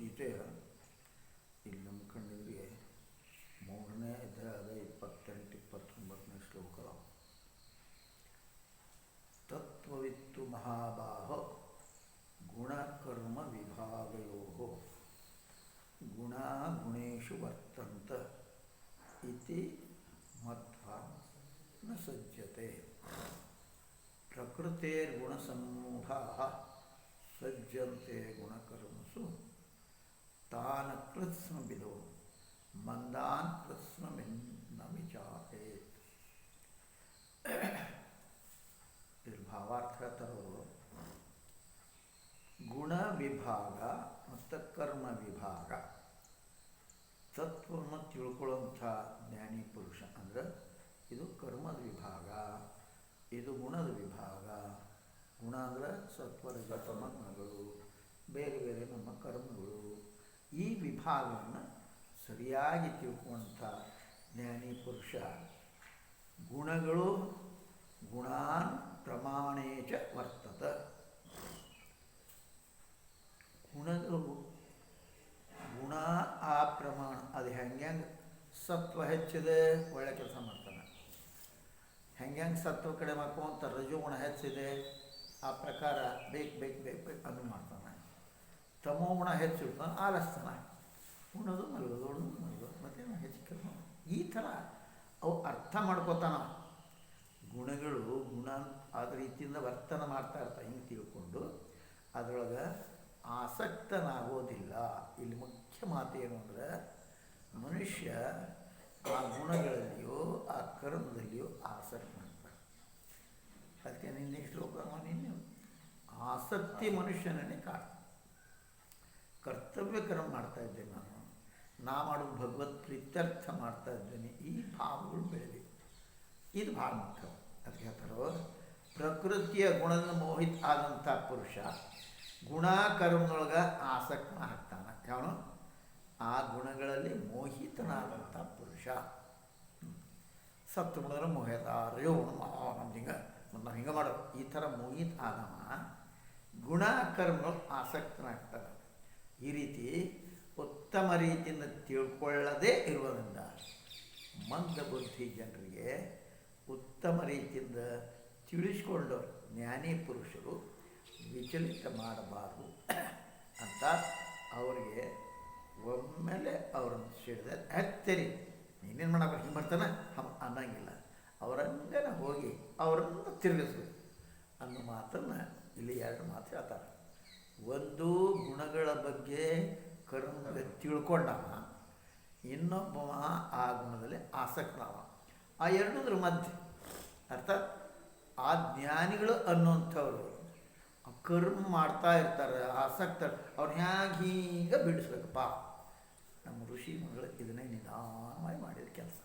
ಭಗವದ್ಗೀತೆ ಇಲ್ಲಿ ನಮ್ಮ ಕಣ್ಣಿಗೆ 3ನೇ ಅಧ್ಯಾಯದ 28-29ನೇ ಶ್ಲೋಕ. ತತ್ವವಿತ್ತು ಮಹಾಬಾಹೋ ಗುಣಕರ್ಮ ವಿಭಾಗಯೋ ಗುಣ ಗುಣೇಶು ವರ್ತಂತ ಇತಿ ಮತ್ವಾ ನ ಸಜ್ಜತೆ. ಪ್ರಕೃತೇರ್ಗುಣಸಮ್ಮೂಢಾಃ ಸಜ್ಜಂತೆ ಗುಣಕರ್ಮಸು ತಾನ ಕೃತ್ಸ್ನವಿದೋ ಮಂದಾನ್ ಕೃತ್ಸ್ನಮಿನ್ನ ವಿಚಾರೇತ್. ಇದ್ರ ಭಾವಾರ್ಥ ಹೇಳ್ತಾರವರು, ಗುಣ ವಿಭಾಗ ಮತ್ತು ಕರ್ಮ ವಿಭಾಗ. ತತ್ವವನ್ನು ತಿಳ್ಕೊಳ್ಳುವಂಥ ಜ್ಞಾನಿ ಪುರುಷ ಅಂದ್ರೆ ಇದು ಕರ್ಮದ ವಿಭಾಗ, ಇದು ಗುಣದ ವಿಭಾಗ. ಗುಣ ಅಂದರೆ ಸತ್ವರಜ ತಮ ಗುಣಗಳು, ಬೇರೆ ಬೇರೆ ನಮ್ಮ ಕರ್ಮಗಳು. ಈ ವಿಭಾಗವನ್ನು ಸರಿಯಾಗಿ ತಿಳ್ಕೊಂಥ ಜ್ಞಾನಿ ಪುರುಷ ಗುಣಗಳು ಗುಣಾನ್ ಪ್ರಮಾಣೇಚ ವರ್ತತ. ಗುಣಗಳು ಗುಣ ಆ ಪ್ರಮಾಣ ಅದು ಹೆಂಗೆ ಸತ್ವ ಹೆಚ್ಚಿದೆ ಒಳ್ಳೆ ಕೆಲಸ ಮಾಡ್ತಾನೆ, ಹೆಂಗೆ ಸತ್ವ ಕಡೆ ಮಾಡ್ಕೊಂತ ರಜೋಗುಣ ಹೆಚ್ಚಿದೆ ಆ ಪ್ರಕಾರ ಬೇಕು ಅದು ಮಾಡ್ತಾನೆ. ತಮೋ ಗುಣ ಹೆಚ್ಚಿರ್ತಾನೆ ಆಲಸ್ತಾನೆ, ಉಣ್ಣೋದು ಮಲಗೋದು ಮತ್ತೇನು ಹೆಚ್ಚು ಈ ಥರ ಅವು ಅರ್ಥ ಮಾಡ್ಕೋತಾನ. ಗುಣಗಳು ಗುಣ ಆದ ರೀತಿಯಿಂದ ವರ್ತನೆ ಮಾಡ್ತಾ ಇರ್ತಾನೆ. ಹಿಂಗೆ ತಿಳ್ಕೊಂಡು ಅದರೊಳಗೆ ಆಸಕ್ತನಾಗೋದಿಲ್ಲ. ಇಲ್ಲಿ ಮುಖ್ಯ ಮಾತು ಏನು ಅಂದರೆ, ಮನುಷ್ಯ ಆ ಗುಣಗಳಲ್ಲಿಯೋ ಆ ಕರ್ಮದಲ್ಲಿಯೋ ಆಸಕ್ತಿ ಮಾಡ್ತಾರೆ. ಅದಕ್ಕೆ ನಿನ್ನೆ ಶ್ಲೋಕ ನಿನ್ನೆ ಆಸಕ್ತಿ ಮನುಷ್ಯನನ್ನೇ ಕಾಡ್ತಾನೆ. ಕರ್ತವ್ಯ ಕರ್ಮ ಮಾಡ್ತಾ ಇದ್ದೇನೆ ನಾ ಮಾಡೋದು ಭಗವತ್ ಪ್ರೀತ್ಯರ್ಥ ಮಾಡ್ತಾ ಇದ್ದೇನೆ, ಈ ಭಾವಗಳು ಬೆಳೆದಿವೆ. ಇದು ಭಾಳ ಮುಖ್ಯ. ಅದಕ್ಕೆ ಹೇಳ್ತಾರೋ, ಪ್ರಕೃತಿಯ ಗುಣದ ಮೋಹಿತ ಆದಂಥ ಪುರುಷ ಗುಣ ಕರ್ಮದೊಳಗೆ ಆಸಕ್ತ ಆಗ್ತಾನೆ. ಯಾವನು ಆ ಗುಣಗಳಲ್ಲಿ ಮೋಹಿತನಾದಂಥ ಪುರುಷ. ಸತ್ತು ಮಾಡಿದ್ರೆ ಮೋಹಿತ ಅಯ್ಯೋ ನಮ್ದು ಹಿಂಗೆ ನಾವು ಹಿಂಗೆ ಮಾಡೋದು ಈ ಥರ ಮೋಹಿತ ಆದವ ಗುಣ ಕರ್ಮಗಳು ಆಸಕ್ತನಾಗ್ತಾನೆ. ಈ ರೀತಿ ಉತ್ತಮ ರೀತಿಯಿಂದ ತಿಳ್ಕೊಳ್ಳದೇ ಇರುವುದರಿಂದ ಮಂದ ಬುದ್ಧಿ ಜನರಿಗೆ ಉತ್ತಮ ರೀತಿಯಿಂದ ತಿಳಿಸ್ಕೊಂಡು ಜ್ಞಾನಿ ಪುರುಷರು ವಿಚಲಿತ ಮಾಡಬಾರದು ಅಂತ ಅವರಿಗೆ ಒಮ್ಮೆಲೆ ಅವರನ್ನು ಸಿಡಿದ ಹತ್ತರಿ ನೀನೇನು ಮಾಡಬೇಕು ಹಿಂಗೆ ಬರ್ತಾನೆ ಅನ್ನಂಗಿಲ್ಲ. ಅವರಂಗನ ಹೋಗಿ ಅವರನ್ನು ತಿರುಗಿಸ್ಬೇಕು ಅನ್ನೋ ಮಾತನ್ನು ಇಲ್ಲಿ 2 ಮಾತು ಹೇಳ್ತಾರೆ. ಒಂದು ಗುಣಗಳ ಬಗ್ಗೆ ಕರ್ಮ ತಿಳ್ಕೊಂಡವ, ಇನ್ನೊಬ್ಬವ ಆ ಗುಣದಲ್ಲಿ ಆಸಕ್ತನವ. ಆ ಎರಡೂದ್ರ ಮಧ್ಯೆ ಅರ್ಥಾತ್ ಆ ಜ್ಞಾನಿಗಳು ಅನ್ನೋಂಥವ್ರು ಕರ್ಮ ಮಾಡ್ತಾ ಇರ್ತಾರೆ, ಆಸಕ್ತ ಅವ್ರು ಹೇಗೆ ಹೀಗೆ ಬಿಡಿಸ್ಬೇಕಪ್ಪ. ನಮ್ಮ ಋಷಿ ಮಗಳು ಇದನ್ನೇ ನಿಧಾನವಾಗಿ ಮಾಡಿದ ಕೆಲಸ.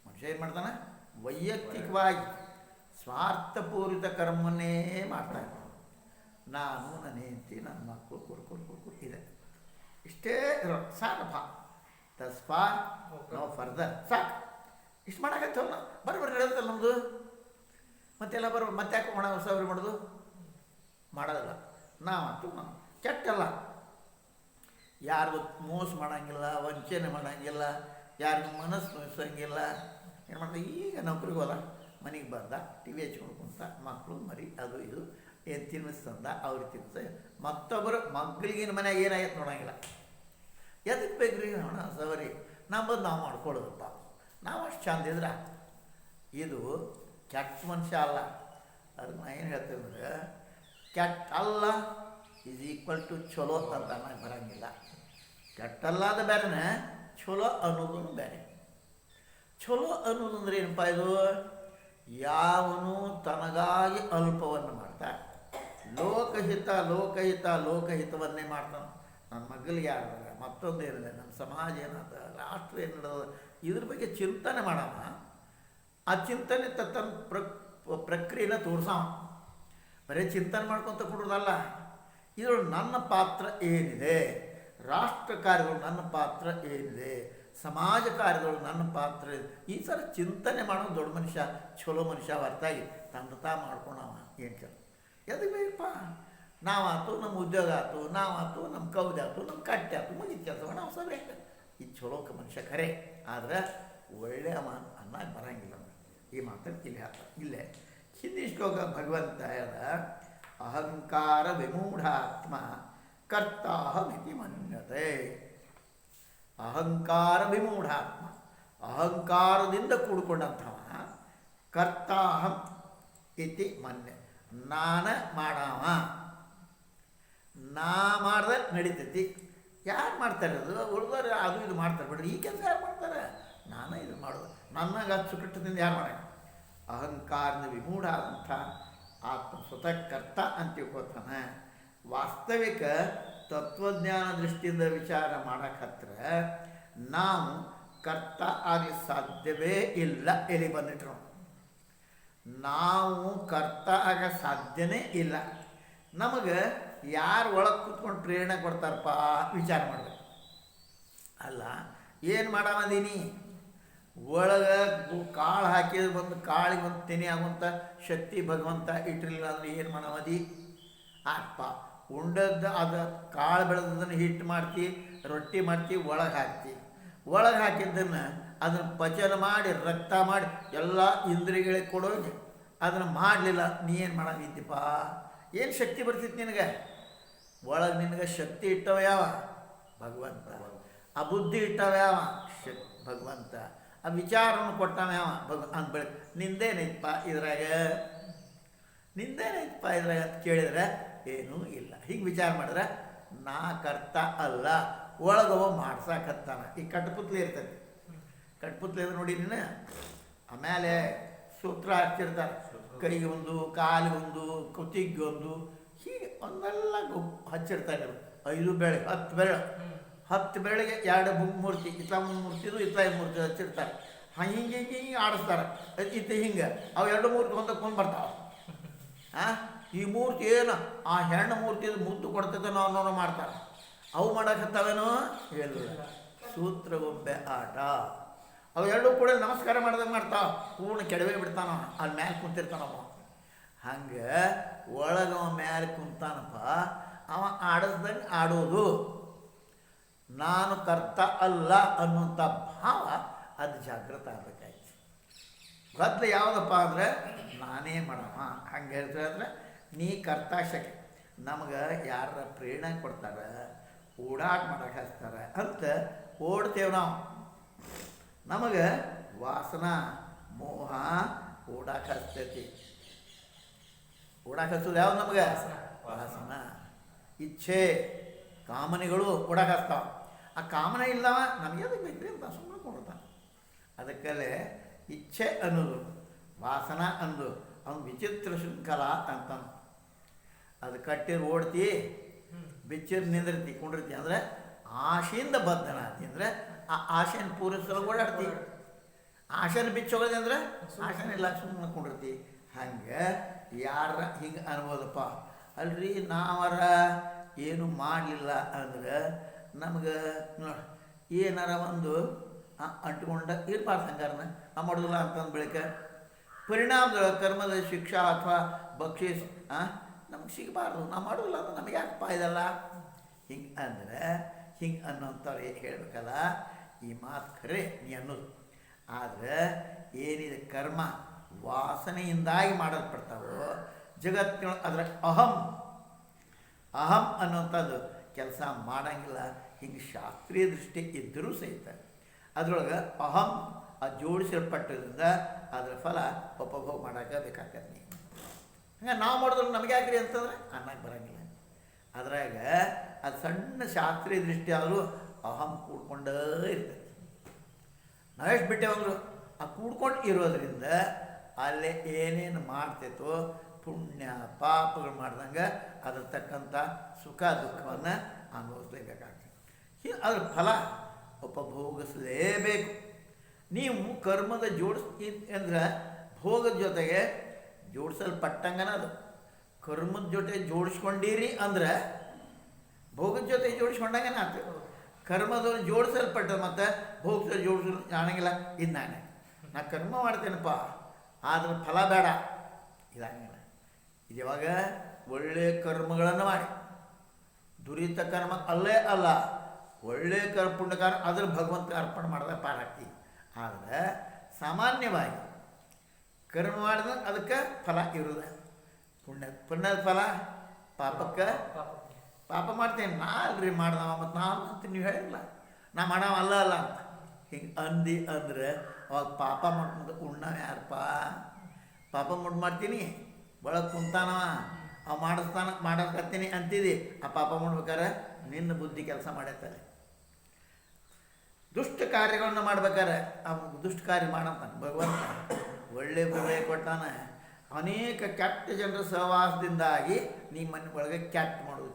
ಮನುಷ್ಯ ಏನು ಮಾಡ್ತಾನೆ, ವೈಯಕ್ತಿಕವಾಗಿ ಸ್ವಾರ್ಥಪೂರಿತ ಕರ್ಮನ್ನೇ ಮಾಡ್ತಾ ಇರ್ತಾನೆ. ನಾನು ನನ್ನ ಹೆಂಡತಿ ನನ್ನ ಮಕ್ಕಳು ಕೊಡ್ಕೊಡು ಇದೆ, ಇಷ್ಟೇ ಇರೋ ಸಾಕಪ್ಪ. ತಸ್ಪಾ ನೋ ಫರ್ದರ್ ಸಾಕು, ಇಷ್ಟು ಮಾಡೋಕ್ಕತ್ತವಲ್ಲ ಬರ್ರಿ ಹೇಳುತ್ತಲ್ಲ ನಮ್ಮದು ಮತ್ತೆಲ್ಲ ಮತ್ತೆ ಯಾಕೆ ಹೊಸ ಮಾಡೋದು ಮಾಡೋದಿಲ್ಲ. ನಾವಂತೂ ನಾವು ಕೆಟ್ಟಲ್ಲ, ಯಾರಿಗೂ ಮೋಸ ಮಾಡೋಂಗಿಲ್ಲ, ವಂಚನೆ ಮಾಡೋಂಗಿಲ್ಲ, ಯಾರಿಗೂ ಮನಸ್ಸು ನೋಯಿಸೋಂಗಿಲ್ಲ. ಏನು ಮಾಡ್ತಾರೆ, ಈಗ ನೌಕರಿಗೆ ಹೋದ ಮನೆಗೆ ಬಂದ ಟಿ ವಿ ಹಚ್ಕೊಂಡು ಕುಂತ ಮಕ್ಕಳು ಮರಿ ಅದು ಇದು ಏನು ತಿನ್ನಿಸ್ತಂದ ಅವ್ರಿಗೆ ತಿನ್ನಿಸ ಮತ್ತೊಬ್ಬರು ಮಕ್ಕಳಿಗಿನ ಮನೆಯಾಗ ಏನಾಗೈತೆ ನೋಡೋಂಗಿಲ್ಲ. ಎದಕ್ಕೆ ಬೇಕ್ರಿ ಹಣ ಸವರಿ ನಂಬದು ನಾವು ಮಾಡ್ಕೊಳ್ಳೋದಪ್ಪ, ನಾವು ಅಷ್ಟು ಚಂದ ಇದ್ರೆ. ಇದು ಕೆಟ್ಟ ಮನುಷ್ಯ ಅಲ್ಲ. ಅದಕ್ಕೆ ನಾ ಏನು ಹೇಳ್ತೇವೆ ಅಂದರೆ, ಕೆಟ್ಟ ಅಲ್ಲ ಈಸ್ ಈಕ್ವಲ್ ಟು ಚಲೋ ಅಂತ ಅನ್ನೋಕೆ ಬರೋಂಗಿಲ್ಲ. ಕೆಟ್ಟಲ್ಲಾದ ಬೇರೆನೇ, ಚಲೋ ಅನ್ನೋದು ಬೇರೆ. ಚಲೋ ಅನ್ನೋದಂದ್ರೆ ಏನಪ್ಪ, ಇದು ಯಾವನು ತನಗಾಗಿ ಅಲ್ಪವನ್ನು ಮಾಡ್ತಾ ಲೋಕಹಿತವನ್ನೇ ಮಾಡ್ತಾನೆ. ನನ್ನ ಮಗಳಿಗೆ ಯಾರು ಮತ್ತೊಂದು ಏನಿದೆ, ನಮ್ಮ ಸಮಾಜ ಏನದ, ರಾಷ್ಟ್ರ ಏನು ನಡೆದ, ಇದ್ರ ಬಗ್ಗೆ ಚಿಂತನೆ ಮಾಡೋಣ. ಆ ಚಿಂತನೆ ತನ್ನ ಪ್ರಕ್ರಿಯೆನ ತೋರ್ಸವ. ಬರೀ ಚಿಂತನೆ ಮಾಡ್ಕೊತ ಕೊಡೋದಲ್ಲ, ಇದರೊಳಗೆ ನನ್ನ ಪಾತ್ರ ಏನಿದೆ, ರಾಷ್ಟ್ರ ಕಾರ್ಯದೊಳಗೆ ನನ್ನ ಪಾತ್ರ ಏನಿದೆ, ಸಮಾಜ ಕಾರ್ಯದೊಳಗೆ ನನ್ನ ಪಾತ್ರ ಇದೆ, ಈ ಥರ ಚಿಂತನೆ ಮಾಡೋದು ದೊಡ್ಡ ಮನುಷ್ಯ, ಚಲೋ ಮನುಷ್ಯ ಹೊರತಾಗಿ ತಂದ ಮಾಡ್ಕೊಳವ ಏನು ಕೇಳ ಎದಕ್ಕೆ ಬೇಕಪ್ಪ. ನಾವಾತು ನಮ್ಮ ಉದ್ಯೋಗ ಆಯ್ತು, ನಾವಾತು ನಮ್ಮ ಕೌದಿ ಆಯ್ತು, ನಮ್ಮ ಕಟ್ಟೆ ಆಯ್ತು, ಮುಗಿದ ಕೆಲಸ ನಾವು ಸಬೇಕು. ಇದು ಚಲೋಕ ಮನುಷ್ಯ ಖರೆ, ಆದ್ರೆ ಒಳ್ಳೆಯ ಅನ್ನ ಬರಂಗಿಲ್ಲ. ಈ ಮಾತನ್ನು ಇಲ್ಲಿ ಹೇಳ್ತಾರೆ. ಇಲ್ಲೇ ಹಿಂದಿ ಶ್ಲೋಕ ಭಗವಂತ ಹೇಳ್ದ, ಅಹಂಕಾರ ವಿಮೂಢಾತ್ಮ ಕರ್ತಾಹಮಿತಿ ಮನ್ಯತೆ. ಅಹಂಕಾರ ವಿಮೂಢಾತ್ಮ, ಅಹಂಕಾರದಿಂದ ಕೂಡಿಕೊಂಡಂಥವ ಕರ್ತಾಹಂ ಇತಿ ಮನ್ಯ, ನಾನ ಮಾಡವ, ನಾ ಮಾಡ್ದೆ ನಡೀತೈತಿ. ಯಾರು ಮಾಡ್ತಾರೆ? ಅದು ಉಳಿದವ್ರು ಅದು ಇದು ಮಾಡ್ತಾರೆ ಬಿಡ್ರಿ, ಈ ಕೆಲಸ ಯಾರು ಮಾಡ್ತಾರೆ? ನಾನು ಇದು ಮಾಡೋದು, ನನಗೆ ಅದು ಸುಕೃಷ್ಟದಿಂದ ಯಾರು ಮಾಡೋಣ? ಅಹಂಕಾರದ ವಿಮೂಢ ಆದಂಥ ಆತ್ಮ ಸ್ವತಃ ಕರ್ತ ಅಂತ ತಿಳ್ಕೊತಾನೆ. ವಾಸ್ತವಿಕ ತತ್ವಜ್ಞಾನ ದೃಷ್ಟಿಯಿಂದ ವಿಚಾರ ಮಾಡಕತ್ರ ನಾವು ಕರ್ತ ಆಗಿ ಸಾಧ್ಯವೇ ಇಲ್ಲ. ಎಲ್ಲಿ ಬಂದಿಟ್ರು ನಾವು ಕರ್ತ ಆಗ ಸಾಧ್ಯನೇ ಇಲ್ಲ. ನಮಗೆ ಯಾರು ಒಳಗೆ ಕೂತ್ಕೊಂಡು ಪ್ರೇರಣೆ ಕೊಡ್ತಾರಪ್ಪ ವಿಚಾರ ಮಾಡಬೇಕು. ಅಲ್ಲ ಏನು ಮಾಡಾಮದೀನಿ, ಒಳಗೆ ಕಾಳು ಹಾಕಿದ್ರೆ ಬಂದು ಕಾಳಿಗೆ ಒಂದು ತೆನೆ ಆಗುವಂಥ ಶಕ್ತಿ ಭಗವಂತ ಇಟ್ಟಿರಲಿಲ್ಲ ಅಂದರೆ ಏನು ಮಾಡಾಮದಿ? ಅಪ್ಪ ಉಂಡದ್ದು ಅದು ಕಾಳು ಬೆಳೆದದನ್ನು ಹಿಟ್ಟು ಮಾಡ್ತಿ, ರೊಟ್ಟಿ ಮಾಡ್ತಿ, ಒಳಗೆ ಹಾಕ್ತಿ. ಒಳಗೆ ಹಾಕಿದ್ದನ್ನು ಅದನ್ನು ಪಚನ ಮಾಡಿ ರಕ್ತ ಮಾಡಿ ಎಲ್ಲ ಇಂದ್ರಿಯಗಳಿಗೆ ಕೊಡೋದು. ಅದನ್ನು ಮಾಡಲಿಲ್ಲ, ನೀ ಏನು ಮಾಡಾಮಿದ್ದೀಪ್ಪ? ಏನು ಶಕ್ತಿ ಬರ್ತಿತ್ತು ನಿನಗೆ? ಒಳಗೆ ನಿನಗೆ ಶಕ್ತಿ ಇಟ್ಟವ ಯಾವ? ಭಗವಂತ. ಆ ಬುದ್ಧಿ ಇಟ್ಟವ ಯಾವ? ಭಗವಂತ. ಆ ವಿಚಾರವನ್ನು ಕೊಟ್ಟವ ಯಾವ? ಅಂತ ಬೆಳಗ್ಗೆ ನಿಂದೇನೈತಪ್ಪ ಇದ್ರಾಗ, ನಿಂದೇನೈತಪ್ಪ ಇದ್ರಾಗ ಅಂತ ಕೇಳಿದ್ರೆ ಏನೂ ಇಲ್ಲ. ಹೀಗೆ ವಿಚಾರ ಮಾಡಿದ್ರೆ ನಾ ಕರ್ತ ಅಲ್ಲ, ಒಳಗವ ಮಾಡ್ಸಾಕತ್ತಾನ. ಈ ಕಟ್ಪುತ್ಲಿ ಇರ್ತೈತಿ, ಕಟ್ಪುತ್ಲಿ ಇದ್ರೆ ನೋಡಿ ನೀನು. ಆಮೇಲೆ ಸೂತ್ರ ಹಚ್ಚಿರ್ತಾರೆ, ಕೈಗೆ ಒಂದು, ಕಾಲಿಗೆ ಒಂದು, ಕುತ್ತಿಗೆ ಒಂದು, ಹೀಗೆ ಒಂದೆಲ್ಲ ಹಚ್ಚಿರ್ತಾರೆ. 5 ಬೆಳೆ 10 ಬೆಳೆ, 10 ಬೆಳೆಗೆ 2 ಮೂರ್ತಿ, ಇತ್ತ ಒಂದು ಮೂರ್ತಿದು ಇತ್ತ ಮೂರ್ತಿ ಹಚ್ಚಿರ್ತಾರೆ. ಹಿಂಗೆ ಹಿಂಗೆ ಆಡಿಸ್ತಾರೆ. ಇತ್ತ ಹಿಂಗೆ ಅವು 2 ಮೂರ್ತಿ ಹೊಂದಕ್ಕೊಂಡು ಬರ್ತಾವೆ. ಈ ಮೂರ್ತಿ ಏನು ಆ ಹೆಣ್ಣು ಮೂರ್ತಿದು ಮುದ್ದು ಕೊಡ್ತೈತೆ ನಾವು ಮಾಡ್ತಾರೆ. ಅವು ಮಾಡಕತ್ತಾವೇನೋ ಇಲ್ಲ. ಸೂತ್ರ ಗೊಂಬೆ ಆಟ. ಅವು 2 ಕೂಡ ನಮಸ್ಕಾರ ಮಾಡ್ದಂಗೆ ಮಾಡ್ತಾವ. ಪೂರ್ಣ ಕೆಡವೆ ಬಿಡ್ತಾನ, ಅಲ್ಲಿ ಮ್ಯಾಲೆ ಕುಂತಿರ್ತಾನವ. ಹಂಗೆ ಒಳಗವ ಮ್ಯಾಲೆ ಕುಂತಾನಪ್ಪ, ಅವ ಆಡಿಸ್ದಂಗೆ ಆಡೋದು. ನಾನು ಕರ್ತ ಅಲ್ಲ ಅನ್ನುವಂಥ ಭಾವ ಅದು ಜಾಗೃತ ಆಗಬೇಕಾಯ್ತು. ಮೊದಲು ಯಾವುದಪ್ಪ ಅಂದರೆ ನಾನೇ ಮಾಡವ. ಹಂಗೆ ಹೇಳ್ತಾರೆ ಅಂದರೆ ನೀ ಕರ್ತಾಶಕ್ಕೆ. ನಮಗೆ ಯಾರ ಪ್ರೇರಣೆ ಕೊಡ್ತಾರೆ, ಓಡಾಟ ಮಾಡಕ್ಕೆ ಹಚ್ತಾರೆ ಅಂತ ಓಡ್ತೇವೆ ನಾವು. ನಮಗೆ ವಾಸನಾ ಮೋಹ ಓಡಾಕ ಹಚ್ತೈತಿ. ಓಡಾಕ ಹಚ್ಚೋದು ಯಾವ್ದು ನಮಗೆ? ವಾಸನ, ಇಚ್ಛೆ, ಕಾಮನೆಗಳು ಓಡಾಕ ಹಚ್ತಾವ. ಆ ಕಾಮನೆ ಇಲ್ಲವ ನಮಗೆ ಅದಕ್ಕೆ ಬೇಕ್ರಿ ಅಂತ ಸುಮ್ಮನೆ ಕೊಡ್ತಾನೆ. ಅದಕ್ಕಲ್ಲೇ ಇಚ್ಛೆ ಅನ್ನೋದು, ವಾಸನ ಅನ್ನೋದು ಅವ್ನು ವಿಚಿತ್ರ ಶೃಂಖಲ ಅಂತಾನು. ಅದು ಕಟ್ಟಿರ್ ಓಡ್ತಿ, ಬಿಚ್ಚಿರ್ ನಿಂದಿರ್ತಿ, ಕುಂಡಿರ್ತಿ ಅಂದರೆ ಆಶೆಯಿಂದ ಬದ್ಧನಾತಿ. ಅಂದರೆ ಆ ಆಶೆನ ಪೂರೈಸಲು ಓಡಾಡ್ತಿ. ಆಶೆನ ಬಿಚ್ಚೋಗೋದು ಅಂದರೆ ಆಶೆನ ಇಲ್ಲ ಸುಮ್ಮನೆ ಕುಂಡಿರ್ತಿ. ಹಂಗೆ ಯಾರ ಹಿಂಗೆ ಅನ್ಬೋದಪ್ಪ. ಅಲ್ರಿ ನಾವರ ಏನು ಮಾಡಲಿಲ್ಲ ಅಂದ್ರೆ ನಮ್ಗೆ ನೋಡಿ ಏನಾರ ಒಂದು ಅಂಟ್ಕೊಂಡ ಇರ್ಬಾರ್ದು. ಹಂಗಾರನ ಆ ಮಾಡೋದಿಲ್ಲ ಅಂತಂದು ಬಳಿಕ ಪರಿಣಾಮದ ಕರ್ಮದ ಶಿಕ್ಷಾ ಅಥವಾ ಬಕ್ಷೀಸ್ ನಮ್ಗೆ ಸಿಗಬಾರ್ದು. ನಾವು ಮಾಡೋದಿಲ್ಲ ಅಂದ್ರೆ ನಮಗೆ ಯಾಕಪ್ಪ ಇದಲ್ಲ? ಹಿಂಗೆ ಅಂದರೆ ಹಿಂಗೆ ಅನ್ನೋಂಥವ್ರು ಹೇಳಬೇಕಲ್ಲ. ಈ ಮಾತು ಖರೆ ನೀ ಅನ್ನೋದು. ಆದರೆ ಏನಿದೆ ಕರ್ಮ ವಾಸನೆಯಿಂದಾಗಿ ಮಾಡಲ್ಪಡ್ತಾವೋ ಜಗತ್ತಿನೊಳಗೆ ಅದರ ಅಹಂ ಅನ್ನೋಂಥದ್ದು ಕೆಲಸ ಮಾಡೋಂಗಿಲ್ಲ. ಹಿಂಗೆ ಶಾಸ್ತ್ರೀಯ ದೃಷ್ಟಿ ಇದ್ದರೂ ಸಹಿತ ಅದರೊಳಗೆ ಅಹಂ ಜೋಡಿಸಲ್ಪಟ್ಟದ್ರಿಂದ ಅದರ ಫಲ ಉಪಭೋಗ ಮಾಡೋಕೆ ಬೇಕಾಗತ್ತೆ. ನೀವು ಹಂಗೆ ನಾವು ಮಾಡಿದ್ರು ನಮಗೆ ಯಾಕ್ರಿ ಅಂತಂದ್ರೆ ಅನ್ನಕ್ಕೆ ಬರೋಂಗಿಲ್ಲ. ಅದ್ರಾಗ ಅದು ಸಣ್ಣ ಶಾಸ್ತ್ರೀಯ ದೃಷ್ಟಿ ಆದರೂ ಅಹಂ ಕೂಡ್ಕೊಂಡೇ ಇರ್ತೈತಿ. ನಾವೆಷ್ಟು ಬಿಟ್ಟೇವಂದ್ರು ಆ ಕೂಡ್ಕೊಂಡು ಇರೋದ್ರಿಂದ ಅಲ್ಲೇ ಏನೇನು ಮಾಡ್ತೈತೋ ಪುಣ್ಯ ಪಾಪಗಳು ಮಾಡ್ದಂಗೆ ಅದ್ರ ತಕ್ಕಂಥ ಸುಖ ದುಃಖವನ್ನು ಅನುಭವಿಸ್ಲೇಬೇಕಾಗ್ತದೆ. ಅದ್ರ ಫಲ ಉಪಭೋಗಿಸಲೇಬೇಕು. ನೀವು ಕರ್ಮದ ಅಂದ್ರೆ ಭೋಗದ ಜೊತೆಗೆ ಜೋಡಿಸಲ್ಪಟ್ಟಂಗನ ಅದು. ಕರ್ಮದ ಜೊತೆ ಜೋಡಿಸ್ಕೊಂಡಿರಿ ಅಂದ್ರೆ ಭೋಗದ ಜೊತೆ ಜೋಡಿಸ್ಕೊಂಡಂಗನ ಆಗ್ತದೆ. ಕರ್ಮದವ್ರು ಜೋಡಿಸಲ್ಪಟ್ಟ ಮತ್ತು ಭೋಗದ ಜೋಡಿಸಲು ಕಾಣಂಗಿಲ್ಲ. ಇದು ನಾ ಕರ್ಮ ಮಾಡ್ತೇನಪ್ಪ ಆದ್ರೆ ಫಲ ಬೇಡ, ಇದಂಗಿಲ್ಲ. ಇದು ಯಾವಾಗ ಒಳ್ಳೆಯ ಕರ್ಮಗಳನ್ನು ಮಾಡಿ. ದುರಿತ ಕರ್ಮ ಅಲ್ಲೇ ಅಲ್ಲ, ಒಳ್ಳೆಯ ಪುಣ್ಯಕಾರ ಅದ್ರ ಭಗವಂತ ಅರ್ಪಣೆ ಮಾಡಿದ್ರೆ ಪಾರಾಗ್ತೀವಿ. ಆದರೆ ಸಾಮಾನ್ಯವಾಗಿ ಕರ್ಮ ಮಾಡಿದ್ರೆ ಅದಕ್ಕೆ ಫಲ ಇರೋದು. ಪುಣ್ಯದ ಫಲ ಪಾಪಕ್ಕೆ ಪಾಪ ಮಾಡ್ತೇನೆ ನಾ ಅಲ್ರಿ ಮಾಡ್ದವ ಮತ್ತು ನಾವು ಅಂತ ನೀವು ಹೇಳಿಲ್ಲ, ನಾ ಮಾಡವ ಅಲ್ಲ ಅಂತ ಹಿಂಗೆ ಅಂದು ಅಂದ್ರೆ ಅವಾಗ ಪಾಪ ಮಾಡ್ಕೊಂಡು ಉಣ್ಣವ ಯಾರಪ್ಪ? ಪಾಪ ಮಾಡ್ತೀನಿ ಒಳಗೆ ಕುಂತಾನವ, ಅವ ಮಾಡಕತ್ತೀನಿ ಅಂತಿದ್ದಿ, ಆ ಪಾಪ ಮಾಡ್ಬೇಕಾರೆ ನಿನ್ನ ಬುದ್ಧಿ ಕೆಲಸ ಮಾಡೈತಲ್ಲ. ದುಷ್ಟ ಕಾರ್ಯಗಳನ್ನ ಮಾಡ್ಬೇಕಾರೆ ಅವ್ನು ದುಷ್ಟ ಕಾರ್ಯ ಮಾಡಂತಾನೆ ಭಗವಂತ. ಒಳ್ಳೆ ಹೃದಯ ಕೊಟ್ಟಾನೆ. ಅನೇಕ ಕೆಟ್ಟ ಜನರ ಸಹವಾಸದಿಂದಾಗಿ ನಿಮ್ಮ ಮನೆ ಒಳಗೆ ಕ್ಯಾಟ್ ಮಾಡೋದು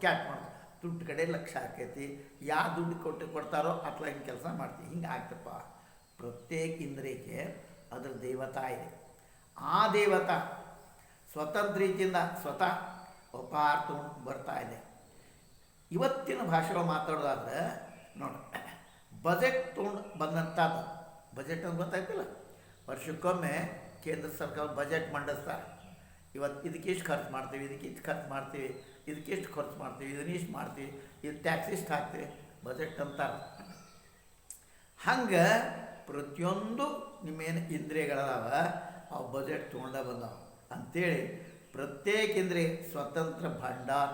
ದುಡ್ಡು ಕಡೆ ಲಕ್ಷ್ಯ ಆಕೈತಿ. ಯಾವ ದುಡ್ಡು ಕೊಡ್ತಾರೋ ಅಥವಾ ಹಿಂಗೆ ಕೆಲಸ ಮಾಡ್ತೀವಿ, ಹಿಂಗೆ ಆಗ್ತಪ್ಪ. ಪ್ರತ್ಯೇಕ ಇಂದ್ರಿಯಕ್ಕೆ ಅದ್ರ ದೇವತಾ ಇದೆ. ಆ ದೇವತಾ ಸ್ವತಂತ್ರ ರೀತಿಯಿಂದ ಸ್ವತಃ ಉಪಹಾರ ತೊಗೊಂಡು ಬರ್ತಾ ಇದೆ. ಇವತ್ತಿನ ಭಾಷೆಗಳು ಮಾತಾಡೋದಾದ್ರೆ ನೋಡಿ, ಬಜೆಟ್ ತೊಗೊಂಡು ಬಂದಂಥದ್ದು. ಬಜೆಟ್ ಅಂತ ಗೊತ್ತಾಯ್ತಿಲ್ಲ, ವರ್ಷಕ್ಕೊಮ್ಮೆ ಕೇಂದ್ರ ಸರ್ಕಾರ ಬಜೆಟ್ ಮಂಡಿಸ್ತಾರೆ. ಇವತ್ತು ಇದಕ್ಕಿಷ್ಟು ಖರ್ಚು ಮಾಡ್ತೀವಿ, ಇದಕ್ಕಿಷ್ಟು ಖರ್ಚು ಮಾಡ್ತೀವಿ, ಇದಕ್ಕಿಷ್ಟು ಖರ್ಚು ಮಾಡ್ತೀವಿ, ಇದನ್ನಿಷ್ಟು ಮಾಡ್ತೀವಿ, ಇದು ಟ್ಯಾಕ್ಸ್ ಇಷ್ಟು ಹಾಕ್ತೀವಿ, ಬಜೆಟ್ ಅಂತಾರೆ. ಹಂಗೆ ಪ್ರತಿಯೊಂದು ನಿಮ್ಮೇನು ಇಂದ್ರಿಯಗಳದಾವ ಅವು ಬಜೆಟ್ ತೊಗೊಂಡ ಬಂದವು ಅಂಥೇಳಿ ಪ್ರತ್ಯೇಕ ಇಂದ್ರಿಯ ಸ್ವತಂತ್ರ ಭಂಡಾರ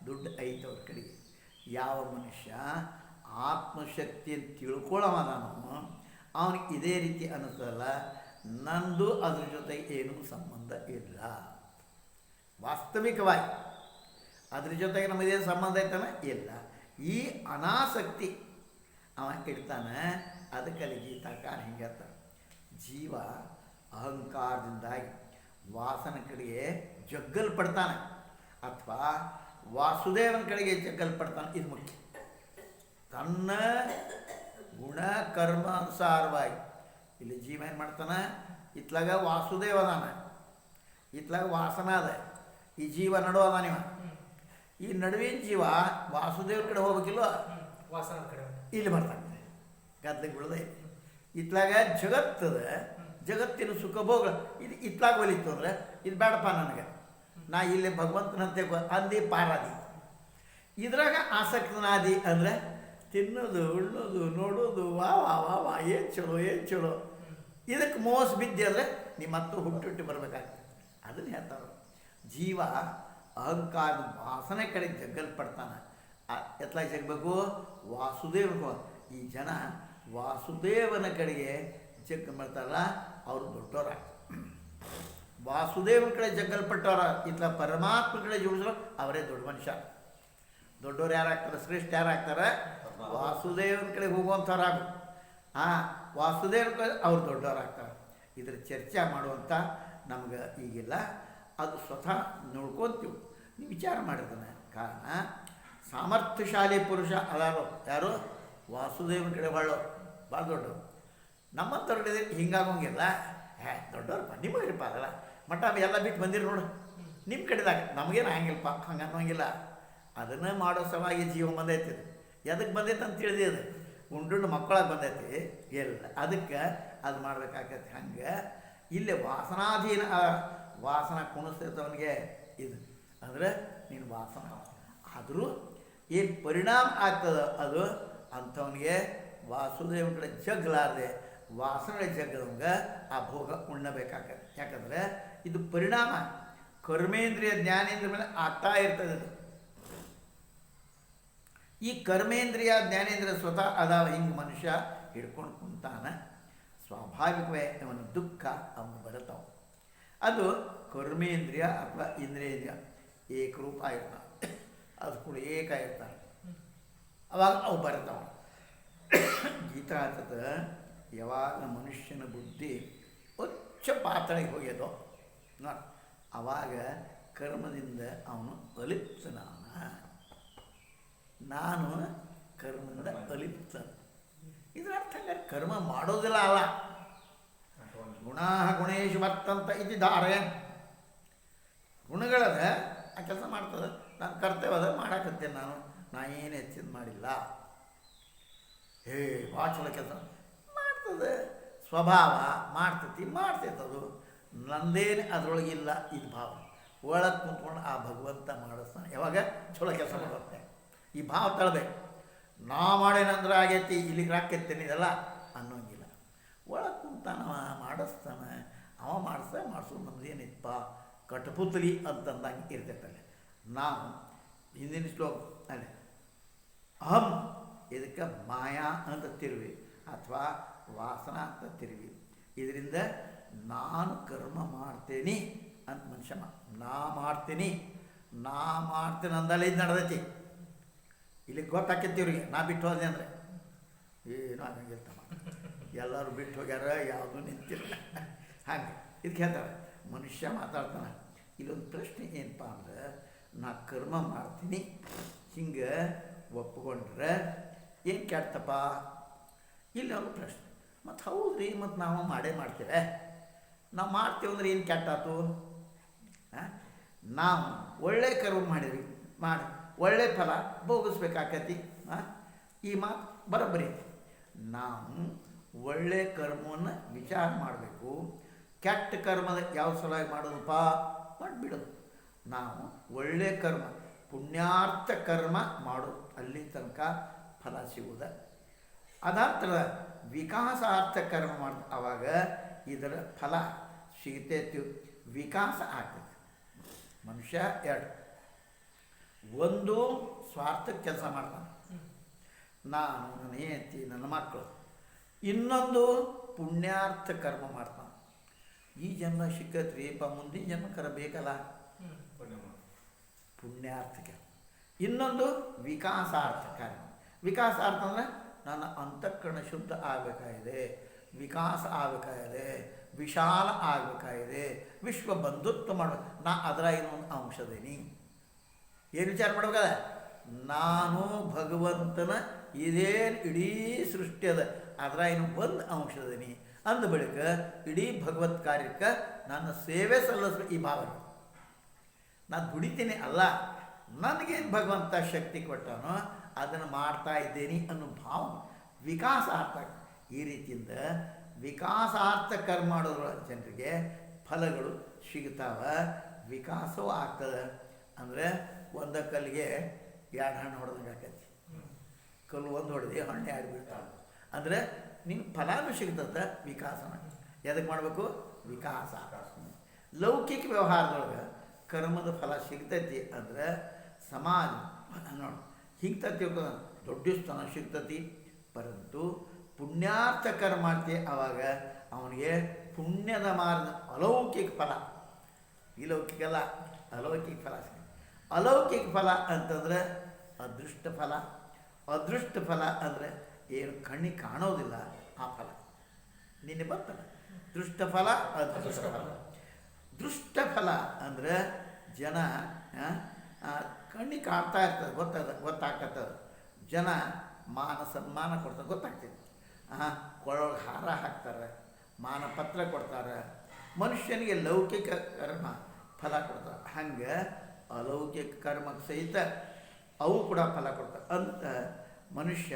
ದುಡ್ಡು ಐತೆ ಅವ್ರ ಕಡೆಗೆ. ಯಾವ ಮನುಷ್ಯ ಆತ್ಮಶಕ್ತಿಯನ್ನು ತಿಳ್ಕೊಳ್ಳೋವ ನಾನು ಅವನಿಗೆ ಇದೇ ರೀತಿ ಅನ್ನಿಸಲ್ಲ, ನಂದು ಅದ್ರ ಜೊತೆಗೆ ಏನೂ ಸಂಬಂಧ ಇಲ್ಲ. ವಾಸ್ತವಿಕವಾಗಿ ಅದ್ರ ಜೊತೆಗೆ ನಮಗೇನು ಸಂಬಂಧ ಐತಾನೆ ಇಲ್ಲ. ಈ ಅನಾಸಕ್ತಿ ಅವ ಇಡ್ತಾನೆ. ಅದಕ್ಕೆ ಅಲ್ಲಿ ಗೀತಾಕಾರ ಹಿಂಗೆ ಹೇಳ್ತಾನೆ, ಜೀವ ಅಹಂಕಾರದಿಂದಾಗಿ ವಾಸನ ಕಡೆಗೆ ಜಗ್ಗಲ್ಪಡ್ತಾನೆ ಅಥವಾ ವಾಸುದೇವನ ಕಡೆಗೆ ಜಗ್ಗಲ್ಪಡ್ತಾನೆ. ಇದು ಮುಖ್ಯ. ತನ್ನ ಗುಣ ಕರ್ಮ ಅನುಸಾರವಾಗಿ ಇಲ್ಲಿ ಜೀವ ಏನು ಮಾಡ್ತಾನೆ, ಇತ್ಲಾಗ ವಾಸುದೇವದಾನ, ಇತ್ಲಾಗ ವಾಸನ ಅದ, ಈ ಜೀವ ನಡುವದ ನೀವ. ಈ ನಡುವಿನ ಜೀವ ವಾಸುದೇವ್ರ ಕಡೆ ಹೋಗ್ಬೇಕಿಲ್ವ, ವಾಸನ ಕಡೆ ಇಲ್ಲಿ ಬರ್ತಾನೆ, ಗದ್ದೆಗೆ ಬಿಡದೆ. ಇತ್ಲಾಗ ಜಗತ್ತದ, ಜಗತ್ತಿನ ಸುಖ ಭೋಗ ಇದು ಇತ್ಲಾಗ ಒಲಿತು ಅಂದ್ರೆ ಇದು ಬೇಡಪ್ಪ ನನಗೆ, ನಾ ಇಲ್ಲಿ ಭಗವಂತನಂತೆ ಅಂದಿ ಪಾರಾದಿ. ಇದ್ರಾಗ ಆಸಕ್ತನಾದಿ ಅಂದರೆ ತಿನ್ನೋದು, ಉಣ್ಣೋದು, ನೋಡೋದು, ವಾ ವಾ ವಾ ವಾ ಏನು ಚಲೋ. ಇದಕ್ಕೆ ಮೋಸ ಬಿದ್ದೆ ಅಂದರೆ ನಿಮ್ಮ ಹತ್ತು ಹುಟ್ಟು ಬರಬೇಕಾಗ್ತದೆ. ಅದನ್ನು ಹೇಳ್ತಾರೆ, ಜೀವ ಅಹಂಕಾರದ ವಾಸನೆ ಕಡೆ ಜಗ್ಗಲ್ಪಡ್ತಾನೆ. ಎತ್ಲಾಗ ಜಗ್ಬೇಕು, ವಾಸುದೇವ. ಈ ಜನ ವಾಸುದೇವನ ಕಡೆಗೆ ಜಗ್ಗ ಮಾಡ್ತಾರಲ್ಲ ಅವರು ದೊಡ್ಡವರಾಗ್ತಾರೆ. ವಾಸುದೇವನ ಕಡೆ ಜಗ್ಗಲ್ಪಟ್ಟವ್ರ, ಇತ್ಲ ಪರಮಾತ್ಮ ಕಡೆ ಜೋಡಿಸೋ ಅವರೇ ದೊಡ್ಡ ಮನುಷ್ಯ. ದೊಡ್ಡವ್ರು ಯಾರಾಗ್ತಾರೆ, ಶ್ರೇಷ್ಠ ಯಾರಾಗ್ತಾರೆ, ವಾಸುದೇವನ ಕಡೆ ಹೋಗುವಂಥವ್ರಾಗ. ವಾಸುದೇವನ ಕಡೆ ಅವ್ರು ದೊಡ್ಡವರಾಗ್ತಾರೆ. ಇದ್ರ ಚರ್ಚೆ ಮಾಡುವಂಥ ನಮ್ಗೆ ಈಗಿಲ್ಲ. ಅದು ಸ್ವತಃ ನೋಡ್ಕೊತೀವಿ. ನೀವು ವಿಚಾರ ಮಾಡಿದ್ದಾನೆ. ಕಾರಣ ಸಾಮರ್ಥ್ಯಶಾಲಿ ಪುರುಷ ಅದಾರೋ ಯಾರು, ವಾಸುದೇವನ ಕಡೆ ಭಾಳ ದೊಡ್ಡವರು. ನಮ್ಮಂಥವ್ರ ಕಡೆ ಹಿಂಗಾಗೋಂಗಿಲ್ಲ. ದೊಡ್ಡವ್ರಪ್ಪ ನಿಮಗ್ರಿಪ್ಪ ಅದಲ್ಲ ಮಟ್ಟ ಎಲ್ಲ ಬಿಟ್ಟು ಬಂದಿರಿ ನೋಡು ನಿಮ್ಮ ಕಡೆದಾಗ, ನಮಗೇನು ಹಂಗಿಲ್ಲಪ್ಪ ಹಂಗೆ ಅನ್ನೋಂಗಿಲ್ಲ. ಅದನ್ನು ಮಾಡೋ ಸಲುವಾಗಿ ಜೀವ ಬಂದೈತಿ. ಎದಕ್ಕೆ ಬಂದೈತೆ ಅಂತ ತಿಳಿದಿ, ಅದು ಉಂಡುಂಡು ಮಕ್ಕಳಾಗಿ ಬಂದೈತಿ ಇಲ್ಲ, ಅದಕ್ಕೆ ಅದು ಮಾಡ್ಬೇಕಾಗತ್ತೆ. ಹಂಗೆ ಇಲ್ಲಿ ವಾಸನಾಧೀನ ವಾಸನ ಕುಣಿಸ್ತೈತವನಿಗೆ ಇದು ಅಂದರೆ ನೀನು ವಾಸನ. ಆದರೂ ಏನು ಪರಿಣಾಮ ಆಗ್ತದೆ ಅದು ಅಂಥವನಿಗೆ ವಾಸುದೇವನ ಕಡೆ ಜಗ್ಲಾರದೆ ವಾಸನೆ ಜಗ್ಗದಂಗೆ ಆ ಭೋಗ ಉಣ್ಣಬೇಕಾಗತ್ತೆ. ಯಾಕಂದರೆ ಇದು ಪರಿಣಾಮ ಕರ್ಮೇಂದ್ರಿಯ ಜ್ಞಾನೇಂದ್ರಿಯ ಮೇಲೆ ಆಗ್ತಾ ಇರ್ತದೆ. ಈ ಕರ್ಮೇಂದ್ರಿಯ ಜ್ಞಾನೇಂದ್ರಿಯ ಸ್ವತಃ ಅದಾವ. ಹಿಂಗೆ ಮನುಷ್ಯ ಹಿಡ್ಕೊಂಡು ಕುಂತಾನೆ, ಸ್ವಾಭಾವಿಕವೇ ಅವನ ದುಃಖ ಅವನು ಬರುತ್ತಾವ. ಅದು ಕರ್ಮೇಂದ್ರಿಯ ಅಥವಾ ಇಂದ್ರಿಯೇಂದ್ರಿಯ ಏಕರೂಪ ಇರ್ತಾವೆ, ಅದು ಕೂಡ ಏಕ ಇರ್ತಾವೆ, ಅವಾಗ ಅವು ಬರ್ತಾವೆ. ಗೀತಾ ಆಗ್ತದ, ಯಾವಾಗ ಮನುಷ್ಯನ ಬುದ್ಧಿ ಉಚ್ಚ ಪಾತಳಿಗೆ ಹೋಗ್ಯದೋ ನೋಡಿ, ಆವಾಗ ಕರ್ಮದಿಂದ ಅವನು ಅಲಿಪ್ತನಾನ. ನಾನು ಕರ್ಮದಿಂದ ಅಲಿಪ್ತ. ಇದರ ಅರ್ಥ ಕರ್ಮ ಮಾಡೋದಿಲ್ಲ ಅಲ್ಲ. ಗುಣ ಗುಣೇಶು ವರ್ತಂತ ಇದು ಧಾರಯನ್. ಗುಣಗಳದ ಆ ಕೆಲಸ ಮಾಡ್ತದೆ, ನಾನು ಕರ್ತವ್ಯದ ಮಾಡಾಕತ್ತೇನೆ, ನಾ ಏನು ಹೆಚ್ಚಿನ ಮಾಡಿಲ್ಲ. ಭಾಳ ಚಲೋ ಕೆಲಸ ಮಾಡ್ತದೆ, ಸ್ವಭಾವ ಮಾಡ್ತೈತಿ, ಮಾಡ್ತೈತದು, ನಂದೇನು ಅದರೊಳಗಿಲ್ಲ ಇದು ಭಾವ. ಒಳಗೆ ಕುಂತ್ಕೊಂಡು ಆ ಭಗವಂತ ಮಾಡಿಸ್ತಾನೆ. ಯಾವಾಗ ಚಲೋ ಕೆಲಸ ಮಾಡುತ್ತೆ ಈ ಭಾವ ತಳಬೇಕು. ನಾ ಮಾಡೇನಂದ್ರೆ ಆಗೈತಿ ಇಲ್ಲಿಗೆ ರಾಕೈತೇನೆ ಇದೆಲ್ಲ ಅನ್ನೋಂಗಿಲ್ಲ. ಒಳಗೆ ಕುಂತಾನವ ಮಾಡಿಸ್ತಾನೆ, ಅವ ಮಾಡಿಸೋದು ನಮ್ದೇನಿತ್ತಪ್ಪ ಕಠಪುತ್ಲಿ ಅಂತಂದಂಗೆ ಇರ್ತೈತಲ್ಲ. ನಾವು ಹಿಂದಿನ ಶ್ಲೋಕ ಅಲ್ಲೇ ಅಹಂ ಇದಕ್ಕೆ ಮಾಯಾ ಅಂತ ತಿರುವಿ ಅಥವಾ ವಾಸನಾ ಅಂತ ತಿರುವಿ, ಇದರಿಂದ ನಾನು ಕರ್ಮ ಮಾಡ್ತೇನೆ ಅಂತ ಮನುಷ್ಯ ನಾ ಮಾಡ್ತೀನಿ ಅಂದಲ್ಲ ಇದು ನಡೆದೈತಿ. ಇಲ್ಲಿ ಗೊತ್ತಾಕೈತಿ ಇವ್ರಿಗೆ ನಾ ಬಿಟ್ಟು ಹೋದೆ ಅಂದರೆ ಏನೂ ಆಗಂಗಿರ್ತಮ್ಮ, ಎಲ್ಲರೂ ಬಿಟ್ಟು ಹೋಗ್ಯಾರ, ಯಾವುದೂ ನಿಂತಿಲ್ಲ. ಹಾಗೆ ಇದಕ್ಕೆ ಹೇಳ್ತಾರೆ ಮನುಷ್ಯ ಮಾತಾಡ್ತಾನೆ. ಇಲ್ಲೊಂದು ಪ್ರಶ್ನೆ ಏನಪ್ಪ ಅಂದ್ರೆ, ನಾ ಕರ್ಮ ಮಾಡ್ತೀನಿ ಹಿಂಗೆ ಒಪ್ಕೊಂಡ್ರೆ ಏನು ಕೆಡ್ತಪ್ಪ? ಇಲ್ಲಿ ಒಂದು ಪ್ರಶ್ನೆ. ಮತ್ತು ಹೌದ್ರಿ, ಮತ್ತು ನಾವು ಮಾಡೇ ಮಾಡ್ತೇವೆ, ನಾವು ಮಾಡ್ತೇವೆ ಅಂದ್ರೆ ಏನು ಕೆಟ್ಟಾತು? ನಾವು ಒಳ್ಳೆ ಕರ್ಮ ಮಾಡಿದ್ವಿ, ಮಾಡಿ ಒಳ್ಳೆ ಫಲ ಭೋಗಿಸ್ಬೇಕಾಕತಿ. ಈ ಮಾತು ಬರೋಬ್ಬರಿ. ನಾವು ಒಳ್ಳೆ ಕರ್ಮವನ್ನು ವಿಚಾರ ಮಾಡಬೇಕು. ಕೆಟ್ಟ ಕರ್ಮದ ಯಾವ ಸಲುವಾಗಿ ಮಾಡೋದಪ್ಪ? ಮಾಡಿಬಿಡೋದು. ನಾವು ಒಳ್ಳೆ ಕರ್ಮ ಪುಣ್ಯಾರ್ಥ ಕರ್ಮ ಮಾಡೋದು, ಅಲ್ಲಿ ತನಕ ಫಲ ಸಿಗುವುದ. ಅದಾಂತರ ವಿಕಾಸಾರ್ಥ ಕರ್ಮ ಮಾಡೋದು, ಆವಾಗ ಇದರ ಫಲ ಸಿಗ್ತೈತಿ, ವಿಕಾಸ ಆಗ್ತೈತಿ. ಮನುಷ್ಯ ಎರಡು, ಒಂದು ಸ್ವಾರ್ಥಕ್ಕೆ ಕೆಲಸ ಮಾಡ್ತಾನೆ, ನಾನು ನನ್ನ ಹೆಂಡತಿ ನನ್ನ ಮಕ್ಕಳು. ಇನ್ನೊಂದು ಪುಣ್ಯಾರ್ಥ ಕರ್ಮ ಮಾಡ್ತಾನೆ. ಈ ಜನ್ಮ ಸಿಕ್ಕತ್ರಿ ಮುಂದಿನ ಜನ್ಮಕರ ಬೇಕಲ್ಲ, ಪುಣ್ಯಾರ್ಥಕ್ಕೆ. ಇನ್ನೊಂದು ವಿಕಾಸಾರ್ಥ ಕರ್ಮ. ವಿಕಾಸಾರ್ಥ ಅಂದರೆ ನನ್ನ ಅಂತಃಕರಣ ಶುದ್ಧ ಆಗಬೇಕಾಗಿದೆ, ವಿಕಾಸ ಆಗಬೇಕಾಗಿದೆ, ವಿಶಾಲ ಆಗಬೇಕಾಗಿದೆ, ವಿಶ್ವ ಬಂಧುತ್ವ ಮಾಡಬೇಕು. ನಾ ಅದರ ಇನ್ನೊಂದು ಅಂಶದೇನಿ. ಏನು ವಿಚಾರ ಮಾಡ್ಬೇಕದ? ನಾನು ಭಗವಂತನ ಇದೇನು ಇಡೀ ಸೃಷ್ಟಿ ಅದ ಅದರ ಇನ್ನು ಒಂದು ಅಂಶದೇನಿ ಅಂದ ಬಳಿಕ ಇಡೀ ಭಗವತ್ ಕಾರ್ಯಕ್ಕೆ ನನ್ನ ಸೇವೆ ಸಲ್ಲಿಸ್ಬೇಕು. ಈ ಭಾವನೆ ನಾನು ದುಡಿತೀನಿ ಅಲ್ಲ, ನನಗೇನು ಭಗವಂತ ಶಕ್ತಿ ಕೊಟ್ಟನೋ ಅದನ್ನು ಮಾಡ್ತಾ ಇದ್ದೇನೆ ಅನ್ನೋ ಭಾವ ವಿಕಾಸಾರ್ಥ. ಈ ರೀತಿಯಿಂದ ವಿಕಾಸಾರ್ಥ ಕರ್ಮ ಮಾಡೋದ್ರ ಜನರಿಗೆ ಫಲಗಳು ಸಿಗ್ತಾವ, ವಿಕಾಸವೂ ಆಗ್ತದೆ. ಅಂದರೆ ಒಂದ ಕಲ್ಲಿಗೆ ಎರಡು ಹಣ್ಣು ಹೊಡೆದಂಗೆ ಆಕೈತಿ. ಕಲ್ಲು ಒಂದು ಹೊಡೆದು ಹಣ್ಣು ಎರಡು ಬೀಳ್ತಾವೆ. ಅಂದರೆ ನಿನ್ನ ಫಲಾನು ಸಿಗ್ತದೆ, ವಿಕಾಸನ. ಎದಕ್ಕೆ ಮಾಡಬೇಕು? ವಿಕಾಸ. ಲೌಕಿಕ ವ್ಯವಹಾರದೊಳಗೆ ಕರ್ಮದ ಫಲ ಸಿಗ್ತೈತಿ ಅಂದರೆ ಸಮಾಜ ನೋಡಿ ಹಿಂಗೆ ತಿಳ್ಕೊ ದೊಡ್ಡ ಸ್ಥಾನ ಸಿಗ್ತತಿ. ಪರಂತು ಪುಣ್ಯಾರ್ಥ ಕರ್ಮ ಮಾಡ್ತೀವಿ, ಆವಾಗ ಅವನಿಗೆ ಪುಣ್ಯದ ಮಾರ್ಗ ಅಲೌಕಿಕ ಫಲ. ಈ ಲೌಕಿಕ ಅಲ್ಲ, ಅಲೌಕಿಕ ಫಲ ಸಿಗ್ತದೆ. ಅಲೌಕಿಕ ಫಲ ಅಂತಂದರೆ ಅದೃಷ್ಟ ಫಲ. ಅದೃಷ್ಟ ಫಲ ಅಂದರೆ ಏನು ಕಣ್ಣಿಗೆ ಕಾಣೋದಿಲ್ಲ ಆ ಫಲ. ನಿನ್ನೆ ಬರ್ತಲ್ಲ ದೃಷ್ಟ ಫಲ, ಅದೃಷ್ಟ ಫಲ. ದೃಷ್ಟ ಫಲ ಅಂದರೆ ಜನ ಕಣ್ಣಿಗೆ ಕಾಣ್ತಾ ಇರ್ತದೆ, ಗೊತ್ತಾಗ್ತದೆ. ಜನ ಮಾನ ಸನ್ಮಾನ ಕೊಡ್ತಾರೆ, ಗೊತ್ತಾಗ್ತದೆ. ಕೊಳೊಳಗೆ ಹಾರ ಹಾಕ್ತಾರೆ, ಮಾನಪತ್ರ ಕೊಡ್ತಾರೆ. ಮನುಷ್ಯನಿಗೆ ಲೌಕಿಕ ಕರ್ಮ ಫಲ ಕೊಡ್ತಾರೆ. ಹಂಗೆ ಅಲೌಕಿಕ ಕರ್ಮಕ್ಕೆ ಸಹಿತ ಅವು ಕೂಡ ಫಲ ಕೊಡ್ತಾರೆ ಅಂತ ಮನುಷ್ಯ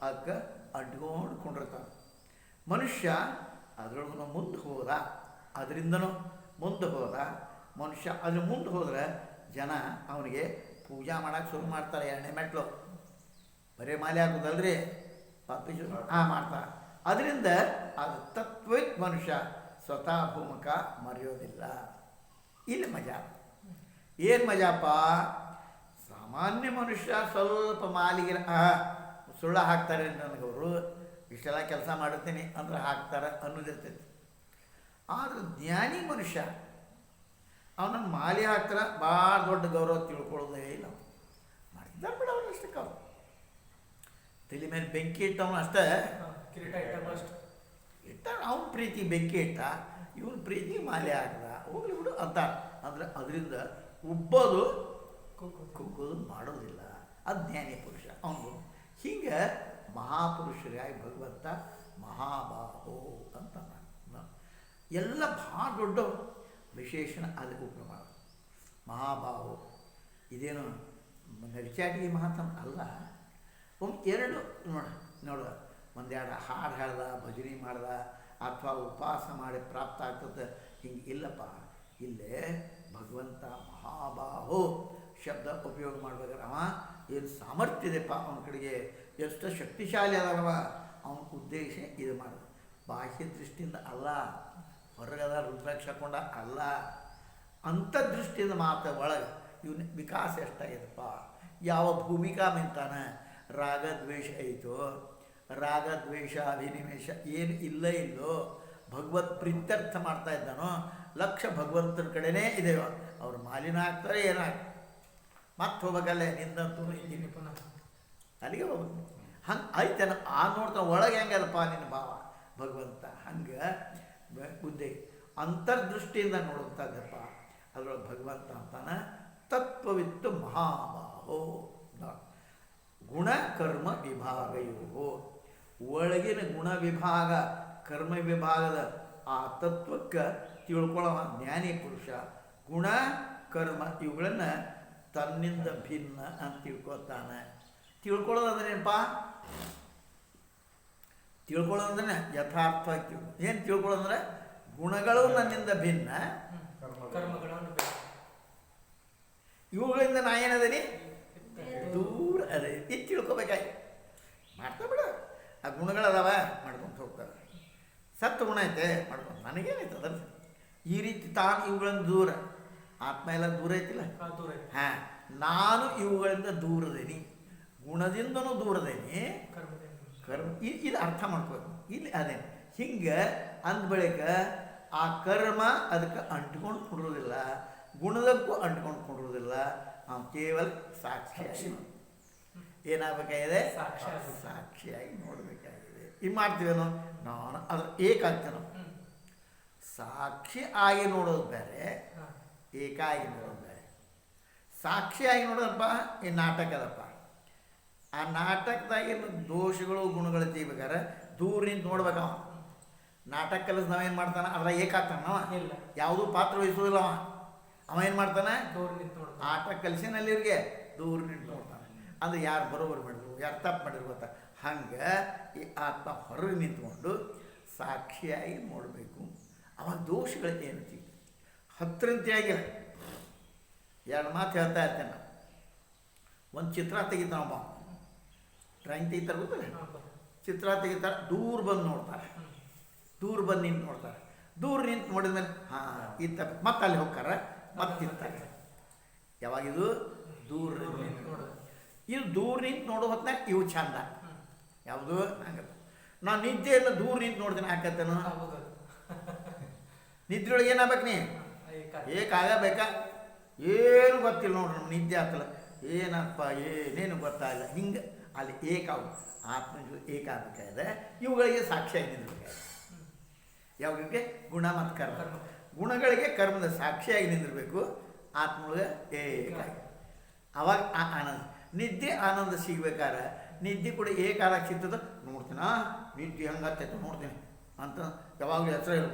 ಅದಕ್ಕೆ ಅಡ್ಕೊಂಡ್ಕೊಂಡಿರ್ತಾನೆ. ಮನುಷ್ಯ ಅದರೊಳಗೂ ಮುಂದೆ ಹೋದ, ಅದರಿಂದನೂ ಮುಂದೆ ಹೋದ. ಮನುಷ್ಯ ಅದ್ರ ಮುಂದೆ ಹೋದರೆ ಜನ ಅವನಿಗೆ ಪೂಜಾ ಮಾಡೋಕ್ಕೆ ಶುರು ಮಾಡ್ತಾರೆ. ಎಣ್ಣೆ ಮೆಟ್ಲು ಬರೀ ಮಾಲೆ ಹಾಕೋದಲ್ರಿ, ಪಪ್ಪಿ ಶುರು ಮಾಡ್ತಾರೆ. ಅದರಿಂದ ಅದು ತತ್ವೈತ್ ಮನುಷ್ಯ ಸ್ವತಃ ಭೂಮಕ ಮರೆಯೋದಿಲ್ಲ. ಇಲ್ಲಿ ಮಜಾ. ಏನು ಮಜಾಪ್ಪ? ಸಾಮಾನ್ಯ ಮನುಷ್ಯ ಸ್ವಲ್ಪ ಮಾಲಿಗೆ ಸುಳ್ಳ ಹಾಕ್ತಾರೆ ನನಗವರು, ಇಷ್ಟೆಲ್ಲ ಕೆಲಸ ಮಾಡುತ್ತೀನಿ ಅಂದ್ರೆ ಹಾಕ್ತಾರೆ ಅನ್ನೋದಿರ್ತೈತಿ. ಆದರೆ ಜ್ಞಾನಿ ಮನುಷ್ಯ ಅವನನ್ನು ಮಾಲಿ ಹಾಕ್ತಾರೆ, ಭಾಳ ದೊಡ್ಡ ಗೌರವ ತಿಳ್ಕೊಳ್ಳೋದೇ ಇಲ್ಲ. ಮಾಡಿದ್ದಾರೆ ಬಿಡ ಅವ್ರು ಅಷ್ಟಕ್ಕೆ. ಅವ್ರು ತಲೆ ಮೇಲೆ ಬೆಂಕಿ ಇಟ್ಟವನು ಅಷ್ಟೇ, ಇಟ್ಟ ಅವನ ಪ್ರೀತಿ ಬೆಂಕಿ ಇಟ್ಟ, ಇವನ ಪ್ರೀತಿ ಮಾಲೆ ಹಾಕ್ದ, ಹೋಗ್ಲಿ ಬಿಡು ಅಂತಾರೆ. ಅಂದರೆ ಅದರಿಂದ ಉಬ್ಬೋದು ಕುಗ್ಗೋದು ಮಾಡೋದಿಲ್ಲ. ಅದು ಜ್ಞಾನಿ ಪುರುಷ ಅವನು. ಹೀಗೆ ಮಹಾಪುರುಷರಾಗಿ ಭಗವಂತ ಮಹಾಬಾಹೋ ಅಂತ ಎಲ್ಲ ಭಾಳ ದೊಡ್ಡ ವಿಶೇಷಣ ಅದಕ್ಕೆ ಉಪಯೋಗ ಮಾಡೋದು. ಮಹಾಬಾಹು ಇದೇನು ನರಿಚಾಟಿಗೆ ಮಹಾತ್ಮ ಅಲ್ಲ. ಎರಡು ನೋಡ ಒಂದೆರಡು ಹಾಡು ಹೇಳ್ದ, ಭಜನೆ ಮಾಡ್ದ, ಅಥವಾ ಉಪವಾಸ ಮಾಡಿ ಪ್ರಾಪ್ತ ಆಗ್ತದೆ, ಹಿಂಗೆ ಇಲ್ಲಪ್ಪ. ಇಲ್ಲೇ ಭಗವಂತ ಮಹಾಬಾಹೋ ಶಬ್ದ ಉಪಯೋಗ ಮಾಡ್ಬೇಕಾದ್ರೆ ಅವ ಏನು ಸಾಮರ್ಥ್ಯ ಇದೆಪ್ಪ ಅವನ ಕಡೆಗೆ ಎಷ್ಟು ಶಕ್ತಿಶಾಲಿ ಅದವ, ಅವನ ಉದ್ದೇಶ ಇದು ಮಾಡೋದು ಬಾಹ್ಯ ದೃಷ್ಟಿಯಿಂದ ಅಲ್ಲ, ಹೊರಗದ ರುದ್ರಾಕ್ಷ ಹಾಕೊಂಡ ಅಲ್ಲ, ಅಂತರ್ದೃಷ್ಟಿಯಿಂದ ಮಾತ್ರ ಒಳಗೆ ಇವನ ವಿಕಾಸ ಎಷ್ಟಾಗಿದೆಪ್ಪ, ಯಾವ ಭೂಮಿಕಾ ಮಿಂತಾನೆ, ರಾಗದ್ವೇಷ ಐತೋ, ರಾಗದ್ವೇಷ ಅಭಿನಿವೇಶ ಏನು ಇಲ್ಲೋ, ಭಗವತ್ ಪ್ರೀತ್ಯರ್ಥ ಮಾಡ್ತಾ ಇದ್ದಾನೋ, ಲಕ್ಷ ಭಗವಂತನ ಕಡೆನೇ ಇದೆಯೋ, ಅವ್ರು ಮಾಲಿನ ಆಗ್ತಾರೆ ಏನಾಗ್ತಾರೆ ಮತ್ತೆ ಹೋಗ್ಬೇಕಲ್ಲೇ ನಿಂದಂತೂ ಇದ್ದೀನಿ ಪುನಃ ಅಲ್ಲಿಗೆ ಹೋಗ್ಬೇಕು. ಹಂಗೆ ಐತೇನ ಆ ನೋಡ್ತಾನೆ ಒಳಗೆ ಹೆಂಗಲ್ಲಪ್ಪ ನಿನ್ನ ಭಾವ ಭಗವಂತ, ಹಂಗೆ ಬುದ್ಧಿ ಅಂತರ್ದೃಷ್ಟಿಯಿಂದ ನೋಡುವಂಥದ್ದಪ್ಪ ಅದರೊಳಗೆ ಭಗವಂತ ಅಂತಾನೆ. ತತ್ವವಿತ್ತು ಮಹಾಬಾಹೋ ಗುಣ ಕರ್ಮ ವಿಭಾಗಯೋ, ಒಳಗಿನ ಗುಣ ವಿಭಾಗ ಕರ್ಮ ವಿಭಾಗದ ಆ ತತ್ವಕ್ಕೆ ತಿಳ್ಕೊಳ್ಳೋ ಜ್ಞಾನಿ ಪುರುಷ ಗುಣ ಕರ್ಮ ಇವುಗಳನ್ನು ತನ್ನಿಂದ ಭಿನ್ನ ಅಂತ ತಿಳ್ಕೊತಾನೆ. ತಿಳ್ಕೊಳ್ಳೋದಂದ್ರೇನಪ್ಪ, ತಿಳ್ಕೊಳ್ಳೋದಂದ್ರೆ ಯಥಾರ್ಥವಾಗಿ ಏನು ತಿಳ್ಕೊಳ್ಳೋದಂದ್ರೆ ಗುಣಗಳು ನನ್ನಿಂದ ಭಿನ್ನ, ಇವುಗಳಿಂದ ನಾ ಏನದೀನಿ ದೂರ ಅದೇ ಇದು ತಿಳ್ಕೊಬೇಕಾಗಿ ಮಾಡ್ತಾ ಬಿಡ. ಆ ಗುಣಗಳದಾವ ಮಾಡ್ಕೊಂತ ಹೋಗ್ತಾರೆ, ಸತ್ತು ಗುಣ ಐತೆ ಮಾಡ್ಕೊಂಡು ನನಗೇನೈತೆ ಅದ್ರ ಈ ರೀತಿ ತಾನು ಇವುಗಳಿಂದ ದೂರ, ಆತ್ಮ ಎಲ್ಲ ದೂರ ಐತಿಲ್ಲ, ಹಾಂ ನಾನು ಇವುಗಳಿಂದ ದೂರದೇನಿ, ಗುಣದಿಂದನೂ ದೂರದೇನಿ, ಕರ್ಮ ಇದು ಅರ್ಥ ಮಾಡ್ಕೋಬೇಕು. ಇಲ್ಲಿ ಅದೇ ಹಿಂಗೆ ಅಂದ ಬಳಿಕ ಆ ಕರ್ಮ ಅದಕ್ಕೆ ಅಂಟ್ಕೊಂಡು ಕೊಡುವುದಿಲ್ಲ, ಗುಣದಕ್ಕೂ ಅಂಟ್ಕೊಂಡು ಕೊಡುವುದಿಲ್ಲ, ನಾವು ಕೇವಲ ಸಾಕ್ಷಿಯಾಗಿ ಏನಾಗಬೇಕಾಗಿದೆ, ಸಾಕ್ಷಿಯಾಗಿ ನೋಡಬೇಕಾಗಿದೆ. ಇದು ಮಾಡ್ತೀವೇನೋ ನಾನು ಅದ್ರ ಏಕಾಗ್ತೇನೋ, ಸಾಕ್ಷಿ ಆಗಿ ನೋಡೋದು ಬೇರೆ, ಏಕಾಗಿ ನೋಡೋದು ಬೇರೆ. ಸಾಕ್ಷಿಯಾಗಿ ನೋಡೋದಪ್ಪ ಈ ನಾಟಕ ಅದಪ್ಪ, ಆ ನಾಟಕದಾಗಿನ ದೋಷಗಳು ಗುಣಗಳು ತೆಗಿಬೇಕಾದ್ರೆ ದೂರ ನಿಂತು ನೋಡ್ಬೇಕವ. ನಾಟಕ ಕಲಿಸ್ ನಾವೇನು ಮಾಡ್ತಾನೆ ಅದ್ರ ಏಕಾಗ್ತಾನ ಇಲ್ಲ, ಯಾವುದೂ ಪಾತ್ರ ವಹಿಸೋದಿಲ್ಲ ಅವ ಏನು ಮಾಡ್ತಾನೆ ಆಟ ಕಲಿಸಿನಲ್ಲಿವ್ರಿಗೆ ದೂರ ನಿಂತು ನೋಡ್ತಾನೆ. ಅಂದ್ರೆ ಯಾರು ಬರೋಬರು ಮಾಡಿದ್ರು, ಯಾರು ತಪ್ಪು ಮಾಡಿದ್ರು ಗೊತ್ತಾ, ಹಂಗೆ ಈ ಆತ್ಮ ಹೊರಗೆ ನಿಂತ್ಕೊಂಡು ಸಾಕ್ಷಿಯಾಗಿ ನೋಡಬೇಕು. ಅವಾಗ ದೋಷಗಳಿಗೆ ಏನು ಸಿಗ್ತದೆ ಹತ್ತಿರಂತೆಯಾಗಿಲ್ಲ. ಎರಡು ಮಾತು ಹೇಳ್ತಾ ಇರ್ತೇನೆ. ಒಂದು ಚಿತ್ರ ತೆಗಿತಾನಪ್ಪ, ಡ್ರಾಯಿಂಗ್ ತೆಗಿತಾರೆ ಗೊತ್ತಲ್ಲ, ಚಿತ್ರ ತೆಗಿತಾರೆ, ದೂರ ಬಂದು ನೋಡ್ತಾರೆ, ದೂರ ಬಂದು ನಿಂತು ನೋಡ್ತಾರೆ, ದೂರ ನಿಂತು ನೋಡಿದ್ಮೇಲೆ ಹಾಂ ಇತ್ತ ಮತ್ತೆ ಅಲ್ಲಿ ಹೋಗ್ತಾರೆ, ಮತ್ತೆ ತಿಂತಾರೆ. ಯಾವಾಗಿದು ದೂರ ನೋಡೋದು, ಇದು ದೂರ ನಿಂತು ನೋಡೋ ಹೊತ್ತಿನಾಗ ಇವು ಚಂದ, ಯಾವುದು ಹಂಗಲ್ಲ. ನಾನು ನಿದ್ದೆಯನ್ನು ದೂರ ನಿಂತು ನೋಡ್ತೀನಿ ಹಾಕತ್ತೇನೋ, ನಿದ್ರೆಯೊಳಗೆ ಏನಾಗ್ಬೇಕು ನೀ ಏಕಾಗಬೇಕಾ, ಏನು ಗೊತ್ತಿಲ್ಲ ನೋಡ್ರಿ ನಮ್ಮ ನಿದ್ದೆ ಆಗ್ತಲ್ಲ, ಏನಪ್ಪ ಏನೇನು ಗೊತ್ತಾಗಲ್ಲ, ಹಿಂಗೆ ಅಲ್ಲಿ ಏಕಾವು ಆತ್ಮ ಏಕಾಗಬೇಕಾಗಿದೆ. ಇವುಗಳಿಗೆ ಸಾಕ್ಷಿಯಾಗಿ ನಿಂದಿರ್ಬೇಕಾಗಿದೆ. ಯಾವುದಕ್ಕೆ ಗುಣ ಮತ್ತು ಕರ್ಮ, ಗುಣಗಳಿಗೆ ಕರ್ಮದ ಸಾಕ್ಷಿಯಾಗಿ ನಿಂದಿರಬೇಕು, ಆತ್ಮೊಳಗೆ ಏಕಾಗಿ. ಅವಾಗ ಆ ಆನಂದ ನಿದ್ದೆ ಆನಂದ ಸಿಗ್ಬೇಕಾದ್ರೆ ನಿದ್ದೆ ಕೂಡ ಏಕಾದಾಗ ಸಿಗ್ತದೆ ನೋಡ್ತೀನ, ನಿದ್ದೆ ಹೆಂಗೆ ಹತ್ತೈತೆ ನೋಡ್ತೀನಿ ಅಂತ ಯಾವಾಗಲೂ ಎಚ್ಚರ ಇರು,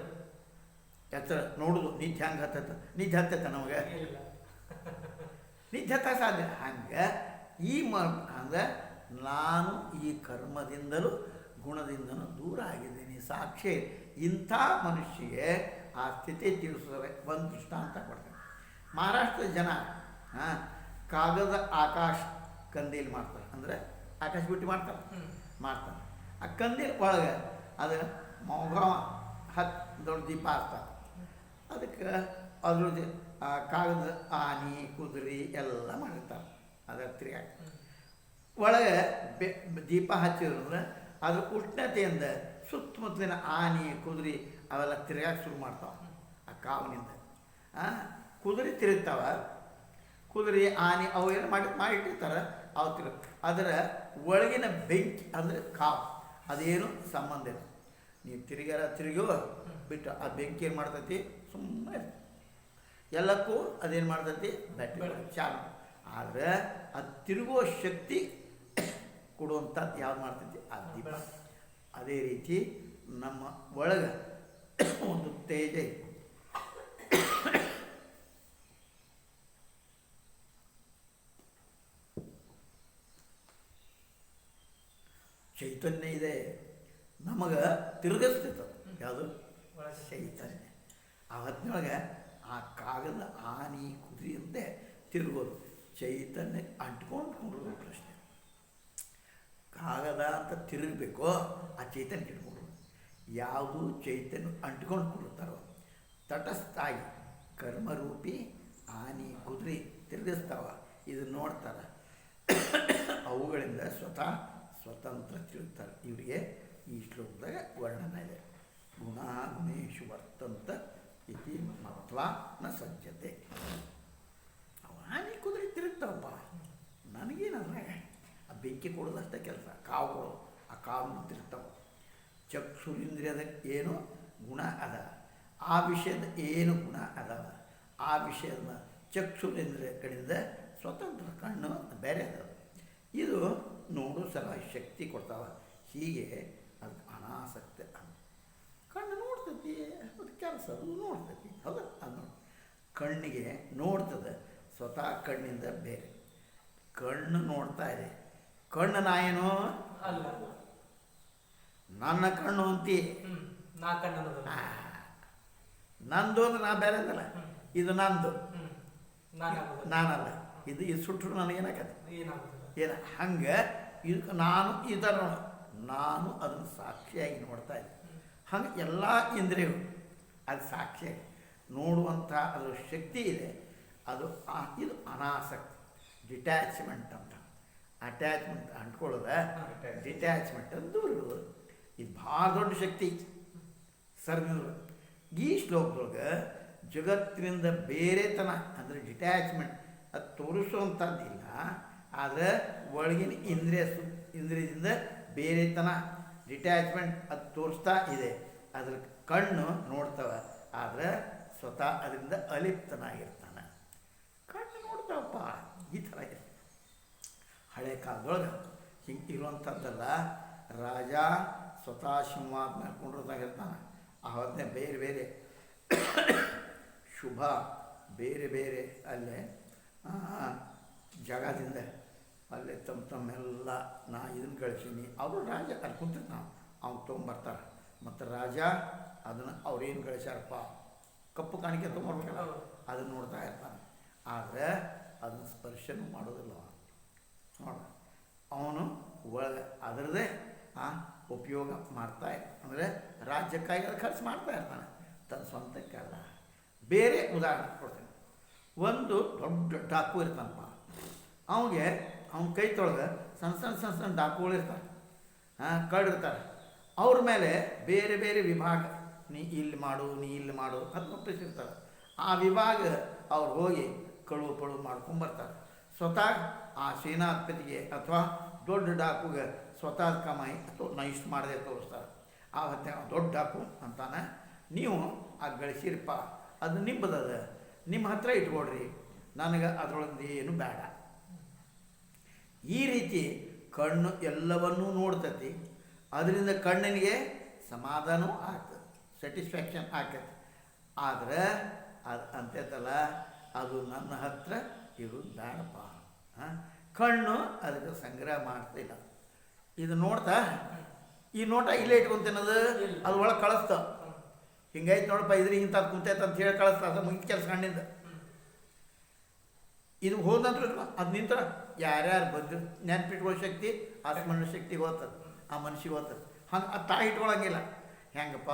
ಎಚ್ಚರ ನೋಡೋದು ನಿದ್ದೆ ಹೆಂಗೆ ಹತ್ತೈತೆ, ನಿದ್ದೆ ಹತ್ತೈತೆ ನಮಗೆ ನಿದ್ದೆ ಹತ್ತ ಸಾಧ್ಯ. ಹಂಗೆ ಈ ಹಂಗೆ ನಾನು ಈ ಕರ್ಮದಿಂದಲೂ ಗುಣದಿಂದಲೂ ದೂರ ಆಗಿದ್ದೀನಿ, ಸಾಕ್ಷಿ. ಇಂಥ ಮನುಷ್ಯಗೆ ಆ ಸ್ಥಿತಿ ತಿಳಿಸಿದ್ರೆ ಒಂದು ದೃಷ್ಟಾಂತ ಕೊಡ್ತಾರೆ. ಮಹಾರಾಷ್ಟ್ರದ ಜನ ಕಾಗದ ಆಕಾಶ ಕಂದೀಲ್ ಮಾಡ್ತಾರೆ, ಅಂದರೆ ಆಕಾಶ ಬಿಟ್ಟು ಮಾಡ್ತಾರೆ. ಆ ಕಂದೀಲ್ ಒಳಗೆ ಅದು ಮೊಗವ 10 ದೊಡ್ಡ ದೀಪ ಹಾಕ್ತಾರೆ. ಅದಕ್ಕೆ ಅದ್ರ ಕಾಗದ ಆನೆ ಕುದುರೆ ಎಲ್ಲ ಮಾಡಿರ್ತಾರೆ. ಅದರ ತಿರುಗಾಟ ಒಳಗೆ ದೀಪ ಹಚ್ಚಿದ್ರೆ ಅದ್ರ ಉಷ್ಣತೆಯಿಂದ ಸುತ್ತಮುತ್ತಲಿನ ಆನೆ ಕುದುರೆ ಅವೆಲ್ಲ ತಿರುಗಾಕೆ ಶುರು ಮಾಡ್ತಾವೆ. ಆ ಕಾವಿನಿಂದ ಕುದುರೆ ತಿರುಗ್ತಾವ, ಕುದುರೆ ಆನೆ ಅವು ಏನು ಮಾಡಿಟ್ಟಿರ್ತಾರೆ, ಅವು ಅದರ ಒಳಗಿನ ಬೆಂಕಿ ಅಂದರೆ ಕಾವು ಅದೇನು ಸಂಬಂಧ ಇಲ್ಲ. ನೀವು ತಿರುಗೋ ಬಿಟ್ಟು ಆ ಬೆಂಕಿ ಏನು ಮಾಡ್ತೈತಿ, ಸುಮ್ಮನೆ ಎಲ್ಲಕ್ಕೂ ಅದೇನು ಮಾಡ್ತೈತಿ, ಬ್ಯಾಟ್ರಿ ಚಾಲು. ಆದರೆ ಅದು ತಿರುಗುವ ಶಕ್ತಿ ಕೊಡುವಂಥದ್ದು ಯಾವ್ದು ಮಾಡ್ತೈತಿ, ಆ ದೀಪ. ಅದೇ ರೀತಿ ನಮ್ಮ ಒಳಗೆ ಒಂದು ತೇಜ ಚೈತನ್ಯ ಇದೆ, ನಮಗೆ ತಿರುಗಿಸ್ತೈತೆ. ಯಾವುದು ಚೈತನ್ಯ. ಆ ಹೊತ್ತಿನೊಳಗೆ ಆ ಕಾಗದ ಆನಿ ಕುದುರೆಯಂತೆ ತಿರುಗೋದು. ಚೈತನ್ಯ ಅಂಟ್ಕೊಂಡು ಕುಂಡ್ರೋದು ಪ್ರಶ್ನೆ. ಕಾಗದ ಅಂತ ತಿರುಗಬೇಕು, ಆ ಚೈತನ್ಯ ಇಟ್ಕೊಂಡು ಯಾವುದು ಚೈತನ್ಯ ಅಂಟ್ಕೊಂಡು ಕುಡಿರ್ತಾರೋ ತಟಸ್ಥಾಗಿ ಕರ್ಮರೂಪಿ ಆನಿ ಕುದುರೆ ತಿರುಗಿಸ್ತಾವ. ಇದನ್ನು ನೋಡ್ತಾರೆ, ಅವುಗಳಿಂದ ಸ್ವತಂತ್ರ ತಿರುಗ್ತಾರೆ. ಇವರಿಗೆ ಈ ಶ್ಲೋಕದಾಗ ವರ್ಣನೆ ಇದೆ. ಗುಣಾಗುಣೇಶು ವರ್ತಂತ ಇತಿ ಮತ್ವಾ ನ ಸಜ್ಜತೆ. ಆನಿ ಕುದುರೆ ತಿರುಗ್ತಾವಪ್ಪ, ನನಗೇನಂದ್ರೆ ಆ ಬೆಂಕಿ ಕೊಡೋದಷ್ಟೇ ಕೆಲಸ. ಕಾವುಗಳು ಆ ಕಾವನ್ನು ತಿರುಗ್ತಾವೆ. ಚಕ್ಷುರಿಂದ್ರಿಯದ ಏನು ಗುಣ ಅದ, ಆ ವಿಷಯದ ಏನು ಗುಣ ಅದಾವ, ಆ ವಿಷಯದ ಚಕ್ಷುರೇಂದ್ರಿಯ ಕಡೆಯಿಂದ ಸ್ವತಂತ್ರ ಕಣ್ಣು ಬೇರೆ ಅದಾವ. ಇದು ನೋಡು ಸಲುವಾಗಿ ಶಕ್ತಿ ಕೊಡ್ತಾವ. ಹೀಗೆ ಅದು ಅನಾಸಕ್ತಿ. ಕಣ್ಣು ನೋಡ್ತೈತಿ, ಅದು ಕೆಲಸ ಅದು ನೋಡ್ತೈತಿ, ಹೌದಾ? ಅದು ನೋಡಿ ಕಣ್ಣಿಗೆ ನೋಡ್ತದೆ, ಸ್ವತಃ ಕಣ್ಣಿಂದ ಬೇರೆ. ಕಣ್ಣು ನೋಡ್ತಾ ಇದೆ, ಕಣ್ಣು ನಾ ಏನು ಅಲ್ಲ, ನನ್ನ ಕಣ್ಣು ಅಂತಿ. ನಂದು ಅಂದ್ರೆ ನಾ ಬೇರೆ ಅದಲ್ಲ, ಇದು ನಂದು, ನಾನಲ್ಲ. ಇದು ಸುಟ್ಟರು ನನಗೇನಾಗತ್ತೆ ಏನ ಹಂಗೆ. ಇದಕ್ಕೆ ನಾನು ಇದರ ನಾನು ಅದನ್ನು ಸಾಕ್ಷಿಯಾಗಿ ನೋಡ್ತಾ ಇದ್ದೆ. ಹಂಗೆ ಎಲ್ಲ ಇಂದ್ರಿಯಗಳು ಅದು ಸಾಕ್ಷಿಯಾಗಿ ನೋಡುವಂಥ ಅದರ ಶಕ್ತಿ ಇದೆ. ಅದು ಇದು ಅನಾಸಕ್ತಿ, ಡಿಟ್ಯಾಚ್ಮೆಂಟ್ ಅಂತ. ಅಟ್ಯಾಚ್ಮೆಂಟ್ ಅಂಟ್ಕೊಳ್ಳೋದ, ಡಿಟ್ಯಾಚ್ಮೆಂಟ್ ಅಂತ ದೂರ ಇರೋದು. ಇದು ಭಾಳ ದೊಡ್ಡ ಶಕ್ತಿ ಸರ್ವಿದ್ರು. ಈ ಶ್ಲೋಕದೊಳಗೆ ಜಗತ್ತಿನಿಂದ ಬೇರೆತನ ಅಂದರೆ ಡಿಟ್ಯಾಚ್ಮೆಂಟ್ ಅದು ತೋರಿಸುವಂಥದ್ದಿಲ್ಲ. ಆದರೆ ಒಳಗಿನ ಇಂದ್ರಿಯದಿಂದ ಬೇರೆತನ ಡಿಟ್ಯಾಚ್ಮೆಂಟ್ ಅದು ತೋರಿಸ್ತಾ ಇದೆ. ಅದ್ರ ಕಣ್ಣು ನೋಡ್ತವೆ, ಆದರೆ ಸ್ವತಃ ಅದರಿಂದ ಅಲಿಪ್ತನಾಗಿರ್ತಾನೆ. ಕಣ್ಣು ನೋಡ್ತಾವಪ್ಪ, ಈ ಥರ ಇದೆ. ಹಳೆ ಕಾಲದೊಳಗೆ ಹಿಂಗೆ ಇರುವಂಥದ್ದಲ್ಲ. ರಾಜ ಸ್ವತಃ ಸಿಂಹಾದ ಮೇಲೆ ಕುಂಡ್ರದಾಗಿರ್ತಾನೆ. ಅವತ್ತೇ ಬೇರೆ ಬೇರೆ ಶುಭ ಬೇರೆ ಬೇರೆ ಅಲ್ಲೇ ಜಗದಿಂದ ಅಲ್ಲೇ ತಮ್ಮೆಲ್ಲ ನಾ ಇದನ್ನು ಕಳಿಸೀನಿ. ಅವರು ರಾಜ ಅಲ್ಲಿ ಕುಂತಿರ್ತ ನಾವು ಅವ್ನು ತೊಗೊಂಬರ್ತಾರೆ. ಮತ್ತು ರಾಜ ಅದನ್ನು ಅವ್ರೇನು ಕಳಿಸ್ಯಾರಪ್ಪ ಕಪ್ಪು ಕಾಣಿಕೆ ತೊಗೊಂಬರ್ಬೇಕಲ್ಲ, ಅದನ್ನು ನೋಡ್ತಾ ಇರ್ತಾನೆ. ಆದರೆ ಅದನ್ನು ಸ್ಪರ್ಶನೂ ಮಾಡೋದಿಲ್ಲ ನೋಡ. ಅವನು ಒಳಗೆ ಅದರದೇ ಉಪಯೋಗ ಮಾಡ್ತಾ ಅಂದರೆ ರಾಜ್ಯಕ್ಕಾಗಿ ಅದು ಖರ್ಚು ಮಾಡ್ತಾ ಇರ್ತಾನೆ, ತನ್ನ ಸ್ವಂತಕ್ಕಲ್ಲ. ಬೇರೆ ಉದಾಹರಣೆ ಕೊಡ್ತೀನಿ. ಒಂದು ದೊಡ್ಡ ಡಾಕು ಇರ್ತಾನಪ್ಪ, ಅವನಿಗೆ ಅವನ ಕೈ ತೊಳಗೆ ಸಣ್ಣ ಸಣ್ಣ ಸಣ್ಣ ಸಣ್ಣ ಡಾಕುಗಳು ಇರ್ತಾರೆ, ಕಳ್ಳಿರ್ತಾರೆ. ಅವ್ರ ಮೇಲೆ ಬೇರೆ ಬೇರೆ ವಿಭಾಗ, ನೀ ಇಲ್ಲಿ ಮಾಡು, ನೀ ಇಲ್ಲಿ ಮಾಡು ಅಂತ ಒಪ್ಪಿಸಿರ್ತಾರೆ. ಆ ವಿಭಾಗ ಅವ್ರು ಹೋಗಿ ಕಳುವು ಪಳುವು ಮಾಡ್ಕೊಂಬರ್ತಾರೆ. ಸ್ವತಃ ಆ ಸೇನಾಧಿಪತಿಗೆ ಅಥವಾ ದೊಡ್ಡ ಡಾಕುಗೆ ಸ್ವತಃ ಕಮಾಯಿ ಅಥವಾ ನಾ ಇಷ್ಟು ಮಾಡದೆ ತೋರಿಸ್ತಾರೆ. ಆ ಹೊತ್ತೆ ದೊಡ್ಡ ಡಾಕು ಅಂತಾನೆ, ನೀವು ಆ ಗಳಿಸಿರಪ್ಪ, ಅದು ನಿಮ್ಮದದ, ನಿಮ್ಮ ಹತ್ರ ಇಟ್ಕೊಳ್ರಿ, ನನಗೆ ಅದರೊಳಗೆ ಏನು ಬೇಡ. ಈ ರೀತಿ ಕಣ್ಣು ಎಲ್ಲವನ್ನೂ ನೋಡ್ತತಿ. ಅದರಿಂದ ಕಣ್ಣಿನಿಗೆ ಸಮಾಧಾನವೂ ಆಗ್ತದೆ, ಸ್ಯಾಟಿಸ್ಫ್ಯಾಕ್ಷನ್ ಆಗ್ತೈತಿ. ಆದರೆ ಅದು ಅಂತೈತಲ್ಲ, ಅದು ನನ್ನ ಹತ್ರ ಇರೋದು ಬೇಡಪ್ಪ. ಕಣ್ಣು ಅದಕ್ಕೆ ಸಂಗ್ರಹ ಮಾಡ್ತಿಲ್ಲ. ಇದು ನೋಡ್ತಾ ಈ ನೋಟ ಇಲ್ಲೇ ಇಟ್ಕೊಂತೇನದು, ಅದು ಒಳಗೆ ಕಳಿಸ್ತ. ಹಿಂಗೈತೆ ನೋಡಪ್ಪ, ಇದ್ರಿ ಇಂಥದ್ದು ಕುಂತೈತೆ ಅಂತ ಹೇಳಿ ಕಳಿಸ್ತಾ. ಅದು ಮುಗಿದ ಕೆಲಸ ಕಣ್ಣಿಂದ. ಇದು ಹೋದಂದ್ರೆ ಅದು ನಿಂತ ಯಾರ್ಯಾರು ಬಂದು ನೆನ್ಪಿಟ್ಕೊಳ್ಳೋ ಶಕ್ತಿ ಆ ಸ್ಮರಣ ಶಕ್ತಿಗೆ ಹೋಗ್ತದೆ, ಆ ಮನುಷ್ಯಗೆ ಹೋಗ್ತದೆ. ಹಂಗೆ ಅದು ತಾಯಿ ಇಟ್ಕೊಳಂಗಿಲ್ಲ. ಹೆಂಗಪ್ಪ,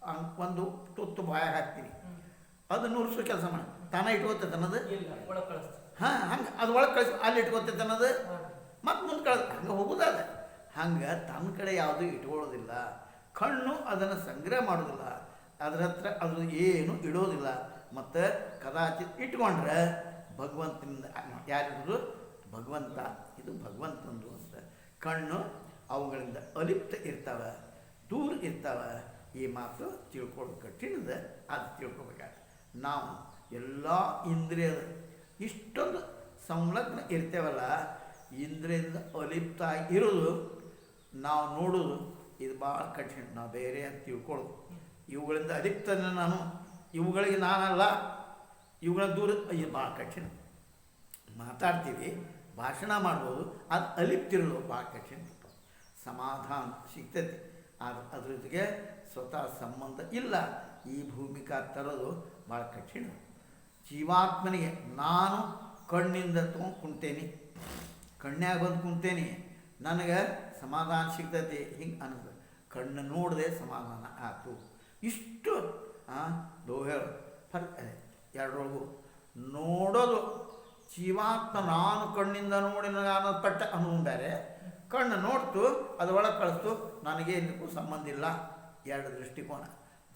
ಹಂಗೆ ಒಂದು ತುತ್ತು ಬಾಯಾಗ ಹಾಕ್ತೀನಿ, ಅದು ನುರ್ಸೋ ಕೆಲಸ ಮಾಡಿ ತಾನೇ ಇಟ್ಕೋತೈತೆ ಅನ್ನೋದು. ಹಂಗೆ ಅದು ಒಳಗೆ ಕಳಿಸ್ ಅಲ್ಲಿ ಇಟ್ಕೋತೈತೆ ಅನ್ನೋದು, ಮತ್ತು ಮುಂದೆ ಕಳಿಸ್ ಹಂಗೆ ಹೋಗೋದಾದ. ಹಂಗೆ ತನ್ನ ಕಡೆ ಯಾವುದೂ ಇಟ್ಕೊಳ್ಳೋದಿಲ್ಲ. ಕಣ್ಣು ಅದನ್ನು ಸಂಗ್ರಹ ಮಾಡೋದಿಲ್ಲ, ಅದರ ಹತ್ರ ಅದು ಏನು ಇಡೋದಿಲ್ಲ. ಮತ್ತು ಕದಾಚಿತ್ ಇಟ್ಕೊಂಡ್ರೆ ಭಗವಂತನಿಂದ ಯಾರಿದ್ರು ಭಗವಂತ, ಇದು ಭಗವಂತನದು ಅಂತ. ಕಣ್ಣು ಅವುಗಳಿಂದ ಅಲಿಪ್ತ ಇರ್ತಾವೆ, ದೂರ ಇರ್ತಾವೆ. ಈ ಮಾತು ತಿಳ್ಕೊಳ್ಳೋದು ಕಠಿಣದ, ಅದು ತಿಳ್ಕೊಬೇಕಾಗ್ತದೆ. ನಾವು ಎಲ್ಲ ಇಂದ್ರಿಯದ ಇಷ್ಟೊಂದು ಸಂಲಗ್ನ ಇರ್ತೇವಲ್ಲ, ಇಂದ್ರಿಯದಿಂದ ಅಲಿಪ್ತ ಇರೋದು ನಾವು ನೋಡೋದು ಇದು ಭಾಳ ಕಠಿಣ. ನಾವು ಬೇರೆ ಅಂತ ತಿಳ್ಕೊಳ್ಳೋದು, ಇವುಗಳಿಂದ ಅಲಿಪ್ತನ ನಾನು, ಇವುಗಳಿಗೆ ನಾನಲ್ಲ, ಇವುಗಳ ದೂರ, ಇದು ಭಾಳ ಕಠಿಣ. ಮಾತಾಡ್ತೀವಿ, ಭಾಷಣ ಮಾಡ್ಬೋದು, ಅದು ಅಲಿಪ್ತಿರೋದು ಭಾಳ ಕಠಿಣ. ಸಮಾಧಾನ ಸಿಗ್ತೈತಿ, ಅದ್ರ ಜೊತೆಗೆ ಸ್ವತಃ ಸಂಬಂಧ ಇಲ್ಲ. ಈ ಭೂಮಿಕಾ ತರೋದು ಭಾಳ ಕಠಿಣ. ಜೀವಾತ್ಮನಿಗೆ ನಾನು ಕಣ್ಣಿಂದ ತೊಗೊಂಡು ಕುಂತೇನೆ, ಕಣ್ಣ್ಯಾಗ ಬಂದು ಕುಂತೇನೆ, ನನಗೆ ಸಮಾಧಾನ ಸಿಗ್ತೈತಿ ಹಿಂಗೆ ಅನ್ನಿಸ್ತದೆ. ಕಣ್ಣು ನೋಡದೆ ಸಮಾಧಾನ ಆಯ್ತು. ಇಷ್ಟು ಹೇಳು ಫರ್ಕ್ ಅದೇ ಎರಡರೊಳಗು. ನೋಡೋದು ಜೀವಾತ್ಮ ನಾನು ಕಣ್ಣಿಂದ ನೋಡಿ ನಾನು ಪಟ್ಟ ಅನ್ನೋದು ಬೇರೆ, ಕಣ್ಣು ನೋಡ್ತು ಅದು ಒಳಗೆ ಕಳಿಸ್ತು ನನಗೆ ಇದಕ್ಕೂ ಸಂಬಂಧ ಇಲ್ಲ. ಎರಡು ದೃಷ್ಟಿಕೋನ.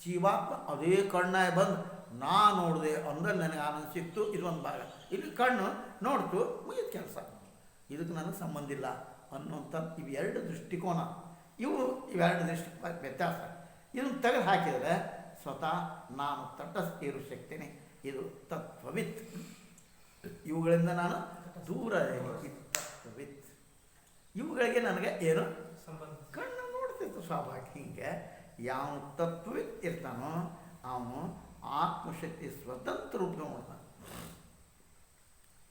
ಜೀವಾತ್ಮ ಅದೇ ಕಣ್ಣಾಗಿ ಬಂದು ನಾ ನೋಡಿದೆ ಅಂದ್ರೆ ನನಗೆ ಆನಂದ ಸಿಕ್ತು, ಇದೊಂದು ಭಾಗ. ಇಲ್ಲಿ ಕಣ್ಣು ನೋಡ್ತು ಮುಗಿದ ಕೆಲಸ, ಇದಕ್ಕೆ ನನಗೆ ಸಂಬಂಧ ಇಲ್ಲ ಅನ್ನೋಂಥ ಇವೆರಡು ದೃಷ್ಟಿಕೋನ. ಇವೆರಡು ದೃಷ್ಟಿ ವ್ಯತ್ಯಾಸ. ಇದನ್ನು ತೆಗೆದು ಹಾಕಿದರೆ ಸ್ವತಃ ನಾನು ತಟಸ್ಥ ಇರು ಶಕ್ತಿನಿ. ಇದು ತತ್ವವಿತ್. ಇವುಗಳಿಂದ ನಾನು ದೂರ ತತ್ವವಿತ್. ಇವುಗಳಿಗೆ ನನಗೆ ಏನು ಸಂಬಂಧ? ಕಣ್ಣು ನೋಡ್ತಿತ್ತು ಸ್ವಾಭಾವಿಕ. ಹೀಗೆ ಯಾವ ತತ್ವವಿತ್ ಇರ್ತಾನೋ ಅವನು ಆತ್ಮಶಕ್ತಿ ಸ್ವತಂತ್ರ ರೂಪ ನೋಡ್ತಾನೆ.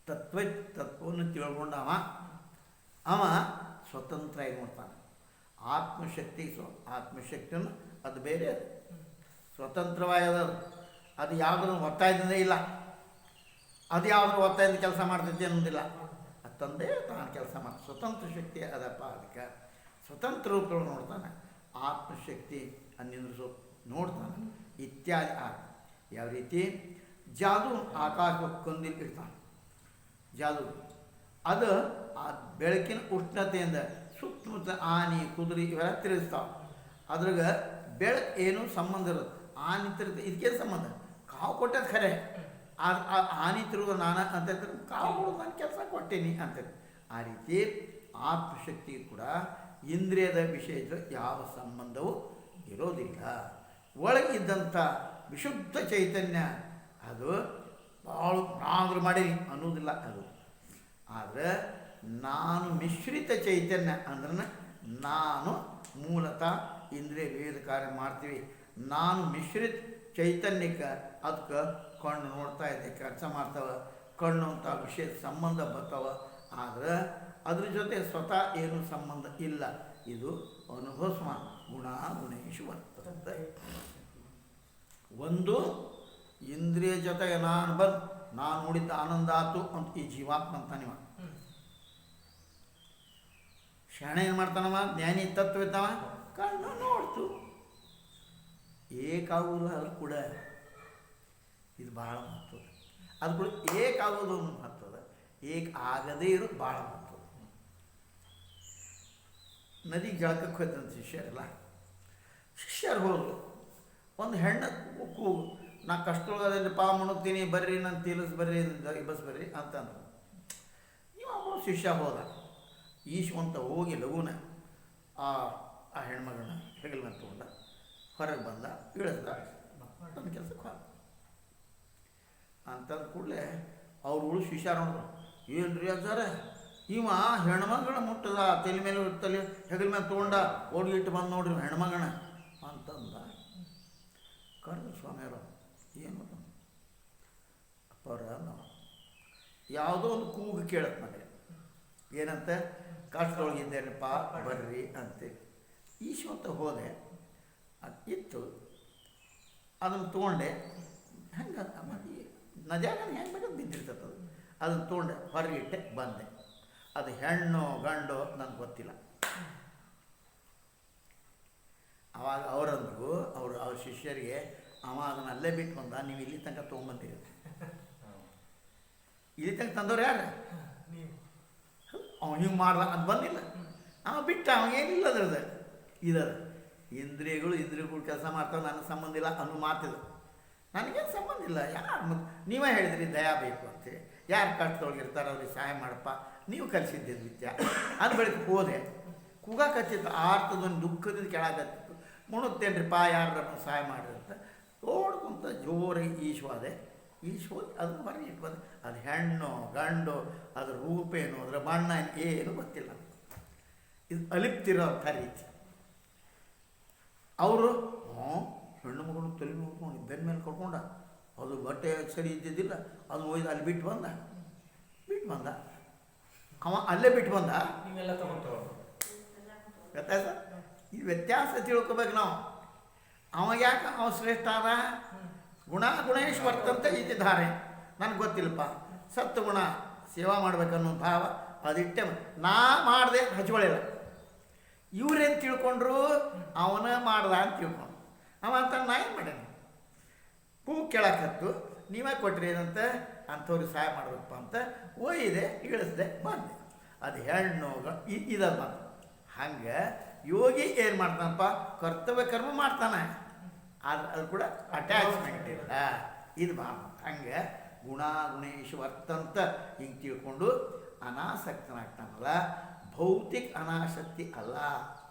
ತತ್ವವನ್ನು ತಿಳ್ಕೊಂಡ ಅವ ಸ್ವತಂತ್ರ ಆಗಿ ನೋಡ್ತಾನೆ. ಆತ್ಮಶಕ್ತಿಯನ್ನು ಅದು ಬೇರೆ, ಸ್ವತಂತ್ರವಾದ ಅದು ಯಾವುದನ್ನು ಒತ್ತಾಯದಿಂದ ಇಲ್ಲ, ಅದು ಯಾವುದ್ರ ಒತ್ತಾಯದಿಂದ ಕೆಲಸ ಮಾಡ್ತೈತಿ ಅನ್ನೋದಿಲ್ಲ. ಅದು ತಂದೆ ತಾನು ಕೆಲಸ ಮಾಡ್ತಾನೆ. ಸ್ವತಂತ್ರ ಶಕ್ತಿ ಅದಪ್ಪ. ಅದಕ್ಕೆ ಸ್ವತಂತ್ರ ರೂಪಗಳು ನೋಡ್ತಾನೆ. ಆತ್ಮಶಕ್ತಿ ಅನ್ನಿಂದ್ರಿಸೋ ನೋಡ್ತಾನೆ ಇತ್ಯಾದಿ. ಯಾವ ರೀತಿ ಜಾದು ಆಕಾಶಕ್ಕೆ ಕೊಂದಿಲ್ ಇಡ್ತಾನೆ. ಜಾದು ಅದು ಆ ಬೆಳಕಿನ ಉಷ್ಣತೆಯಿಂದ ಸುತ್ತಮುತ್ತ ಆನೆ ಕುದುರೆ ಇವೆಲ್ಲ ತಿರುಗಿಸ್ತಾವೆ. ಅದ್ರಾಗ ಬೆಳಕು ಏನೂ ಸಂಬಂಧ ಇರೋದು. ಆನೆ ತಿರುಗ ಇದಕ್ಕೆ ಸಂಬಂಧ? ಕಾವು ಕೊಟ್ಟದ್ದು ಖರೆ. ಆನೆ ತಿರುಗ ನಾನು ಅಂತ ಕಾವು ನಾನು ಕೆಲಸ ಕೊಟ್ಟೇನಿ ಅಂತೇಳಿ. ಆ ರೀತಿ ಆತ್ಮಶಕ್ತಿ ಕೂಡ ಇಂದ್ರಿಯದ ವಿಷಯದ ಯಾವ ಸಂಬಂಧವೂ ಇರೋದಿಲ್ಲ. ಒಳಗಿದ್ದಂಥ ವಿಶುದ್ಧ ಚೈತನ್ಯ ಅದು ಭಾಳ ನಾದ್ರು ಮಾಡಿ ಅನ್ನೋದಿಲ್ಲ ಅದು. ಆದರೆ ನಾನು ಮಿಶ್ರಿತ ಚೈತನ್ಯ ಅಂದ್ರೆ ನಾನು ಮೂಲತಃ ಇಂದ್ರಿಯ ವಿವಿಧ ಕಾರ್ಯ ಮಾಡ್ತೀವಿ. ನಾನು ಮಿಶ್ರಿತ ಚೈತನ್ಯಕ್ಕೆ ಅದಕ್ಕೆ ಕಣ್ಣು ನೋಡ್ತಾ ಇದೆ, ಕೆಲಸ ಮಾಡ್ತಾವೆ, ಕಣ್ಣು ಅಂತ ವಿಷಯದ ಸಂಬಂಧ ಬರ್ತಾವೆ. ಆದರೆ ಅದ್ರ ಜೊತೆ ಸ್ವತಃ ಏನೂ ಸಂಬಂಧ ಇಲ್ಲ. ಇದು ಅನುಭವ ಗುಣೇಶು ಬರ್ತದೆ. ಒಂದು ಇಂದ್ರಿಯ ಜೊತೆಗೆ ನಾನು ಬಂದು ನಾನು ನೋಡಿದ್ದ ಆನಂದ ಆತು ಅಂತ ಈ ಜೀವಾತ್ಮ ಅಂತಾನಿವ. ಶರಣ ಏನು ಮಾಡ್ತಾನವ? ಜ್ಞಾನಿ ತತ್ವ ಇದ್ದಾವ. ಕಣ್ಣು ನೋಡ್ತು ಏಕಾಗುವುದು. ಅದು ಕೂಡ ಇದು ಭಾಳ ಮಹತ್ವದ. ಅದು ಕೂಡ ಏಕಾಗೋದು ಮಹತ್ವದ. ಏಕ ಆಗದೇ ಇರೋದು ಭಾಳ ಮಹತ್ವದ. ನದಿಗೆ ಜಳಕಕ್ಕೆ ಹೋಯ್ತಂತ ಶಿಷ್ಯರೆಲ್ಲ. ಶಿಷ್ಯರು ಹೋದರು. ಒಂದು ಹೆಣ್ಣು ಕೂಗು, ನಾ ಕಷ್ಟೊಳಗದಲ್ಲಿ ಪಾ ಮುಣುಗ್ತೀನಿ, ಬರ್ರಿ ನಾನು ತೀರಿಸ್ ಬರ್ರಿ ಬಸ್ ಬರ್ರಿ ಅಂತಂದ್ರು. ನೀವು ಶಿಷ್ಯ ಹೋದ. ಈಶ್ವಂತ ಹೋಗಿ ಲಘುನ ಆ ಹೆಣ್ಮಗಳನ್ನ ಹೆಗಲ್ ಮೇಲೆ ತಗೊಂಡ ಹೊರಗೆ ಬಂದ, ಇಳಿದ, ನನ್ನ ಕೆಲಸಕ್ಕೆ ಹೋದ. ಅಂತಂದ ಕೂಡಲೇ ಅವ್ರು ಶಿಷ್ಯ ನೋಡಿದ್ರು. ಏನ್ರಿ ಅಜ್ಜಾರ, ಇವ ಹೆಣ್ಮಗಳ ಮುಟ್ಟದ ತಲೆ ಮೇಲೆ ತಲೆ ಹೆಗಲ ಮೇಲೆ ತೊಗೊಂಡ ಓಡಿಗಿಟ್ಟು ಬಂದು ನೋಡ್ರಿ ಹೆಣ್ಮಗನ ಅಂತಂದ. ಕರೆದು ಸ್ವಾಮಿಯವರು ಏನು ಅಪ್ಪರ ನಾವು ಯಾವುದೋ ಒಂದು ಕೂಗು ಕೇಳತ್ತೆ ನನಗೆ. ಏನಂತ? ಕಷ್ಟದೊಳಗಿದ್ದೇನಪ್ಪ ಬರ್ರಿ ಅಂತೇಳಿ. ಈಶ್ವಂತ ಹೋದೆ, ಅದು ಇತ್ತು, ಅದನ್ನು ತೊಗೊಂಡೆ. ಹೆಂಗೆ ನದ್ಯಾಗ ಹೆಂಗೆ ಬೇಕಾದ್ರೆ ಬಿದ್ದಿರ್ತದೆ. ಅದನ್ನು ತೊಗೊಂಡೆ, ಹೊರಗಿಟ್ಟೆ, ಬಂದೆ. ಅದು ಹೆಣ್ಣು ಗಂಡು ನನಗೆ ಗೊತ್ತಿಲ್ಲ. ಅವಾಗ ಅವರಂದ್ರು ಅವ್ರ ಶಿಷ್ಯರಿಗೆ, ಅವ ಅದನ್ನು ಅಲ್ಲೇ ಬಿಟ್ಟು ಬಂದ, ನೀವು ಇಲ್ಲಿ ತನಕ ತೊಗೊಂಬಂದಿರಿ. ಇಲ್ಲಿ ತನಕ ತಂದವ್ರು ಯಾರು? ಅವ್ನು ಹಿಂಗೆ ಮಾಡ್ದ, ಅದು ಬಂದಿಲ್ಲ. ಅವ ಬಿಟ್ಟ, ಅವಾಗೇನಿಲ್ಲ ಅದ್ರದ್ದು. ಇದರ ಇಂದ್ರಿಯಗಳು ಕೆಲಸ ಮಾಡ್ತಾವೆ, ನನಗೆ ಸಂಬಂಧ ಇಲ್ಲ ಅನ್ನೋ ಮಾತಿದೆ. ನನಗೇನು ಸಂಬಂಧ ಇಲ್ಲ. ಯಾರು ನೀವೇ ಹೇಳಿದ್ರಿ ದಯಾ ಬೇಕು ಅಂತೇಳಿ. ಯಾರು ಕಷ್ಟದೊಳಗಿರ್ತಾರೆ ಅವ್ರಿಗೆ ಸಹಾಯ ಮಾಡಪ್ಪ, ನೀವು ಕಲಿಸಿದ್ದಿದ್ದು ವಿದ್ಯೆ. ಅದು ಬೆಳಗ್ಗೆ ಹೋದೆ, ಕೂಗಾಕತ್ತಿತ್ತು. ಆರ್ತದೊಂದು ದುಃಖದಿಂದ ಕೆಳಗತ್ತಿತ್ತು. ಮುಣುತ್ತೇನ್ರಿಪ್ಪ ಯಾರು ಸಹಾಯ ಮಾಡಿರಂತ ನೋಡ್ಕೊಂತ ಜೋರಾಗಿ ಈಶ್ವಾದೆ. ಈಶ್ವರಿ ಅದನ್ನು ಹೊರಗೆ ಇಟ್ಟು ಬಂದು, ಅದು ಹೆಣ್ಣು ಗಂಡು, ಅದ್ರ ರೂಪ ಏನು, ಅದರ ಬಣ್ಣ ಏನು ಗೊತ್ತಿಲ್ಲ. ಇದು ಅಲಿಪ್ತಿರೋ ಅಂಥ ರೀತಿ. ಅವರು ಹೆಣ್ಣು ಮಗಳು ತಲೆ ನೋಡ್ಕೊಂಡು ಬೆನ್ನ ಮೇಲೆ ಕಟ್ಕೊಂಡ, ಅದು ಬಟ್ಟೆ ಸರಿ ಇದ್ದಿದ್ದಿಲ್ಲ, ಅದು ಒಯ್ದು ಅಲ್ಲಿ ಬಿಟ್ಟು ಬಂದ. ಅವ ಅಲ್ಲೇ ಬಿಟ್ಟು ಬಂದ. ವ್ಯತ್ಯಾಸ, ಈ ವ್ಯತ್ಯಾಸ ತಿಳ್ಕೊಬೇಕು ನಾವು. ಅವ ಯಾಕೆ ಅವ ಶ್ರೇಷ್ಠ ಅದ? ಗುಣೇಶ್ ವರ್ತಂತ ಇತಿ ಧಾರೆ. ನನಗೆ ಗೊತ್ತಿಲ್ಲಪ್ಪ, ಸತ್ವಗುಣ ಸೇವಾ ಮಾಡ್ಬೇಕನ್ನೋ ಭಾವ ಅದಿಟ್ಟೆ ನಾ ಮಾಡಿದೆ ಹಚ್ಕೊಳ್ಳಿಲ್ಲ. ಇವ್ರೇನು ತಿಳ್ಕೊಂಡ್ರು, ಅವನ ಮಾಡ್ದ ಅಂತ ತಿಳ್ಕೊಂಡು ಅವ ಅಂತ ನಾ ಏನು ಮಾಡೇನಿ, ಹೂ ಕೇಳಕತ್ತು ನೀವೇ ಕೊಟ್ರಿ ಏನಂತ ಅಂಥವ್ರಿಗೆ ಸಹಾಯ ಮಾಡ್ಬೇಕಪ್ಪ ಅಂತ ಒಯ್ದೆ ಇಳಿಸ್ದೆ ಬಂದೆ. ಅದು ಹೆಣ್ಣು ಇದದು ಬಂತು. ಹಂಗೆ ಯೋಗಿ ಏನು ಮಾಡ್ತಾನಪ್ಪ, ಕರ್ತವ್ಯ ಕರ್ಮ ಮಾಡ್ತಾನೆ, ಆದ್ರೆ ಅದು ಕೂಡ ಅಟ್ಯಾಚ್ಮೆಂಟ್ ಇಲ್ಲ. ಇದು ಹಂಗೆ ಗುಣೇಶ್ ವರ್ತಂತ ಹಿಂಗೆ ತಿಳ್ಕೊಂಡು ಅನಾಸಕ್ತನಾಗ್ತಾನಲ್ಲ. ಭೌತಿಕ ಅನಾಸಕ್ತಿ ಅಲ್ಲ,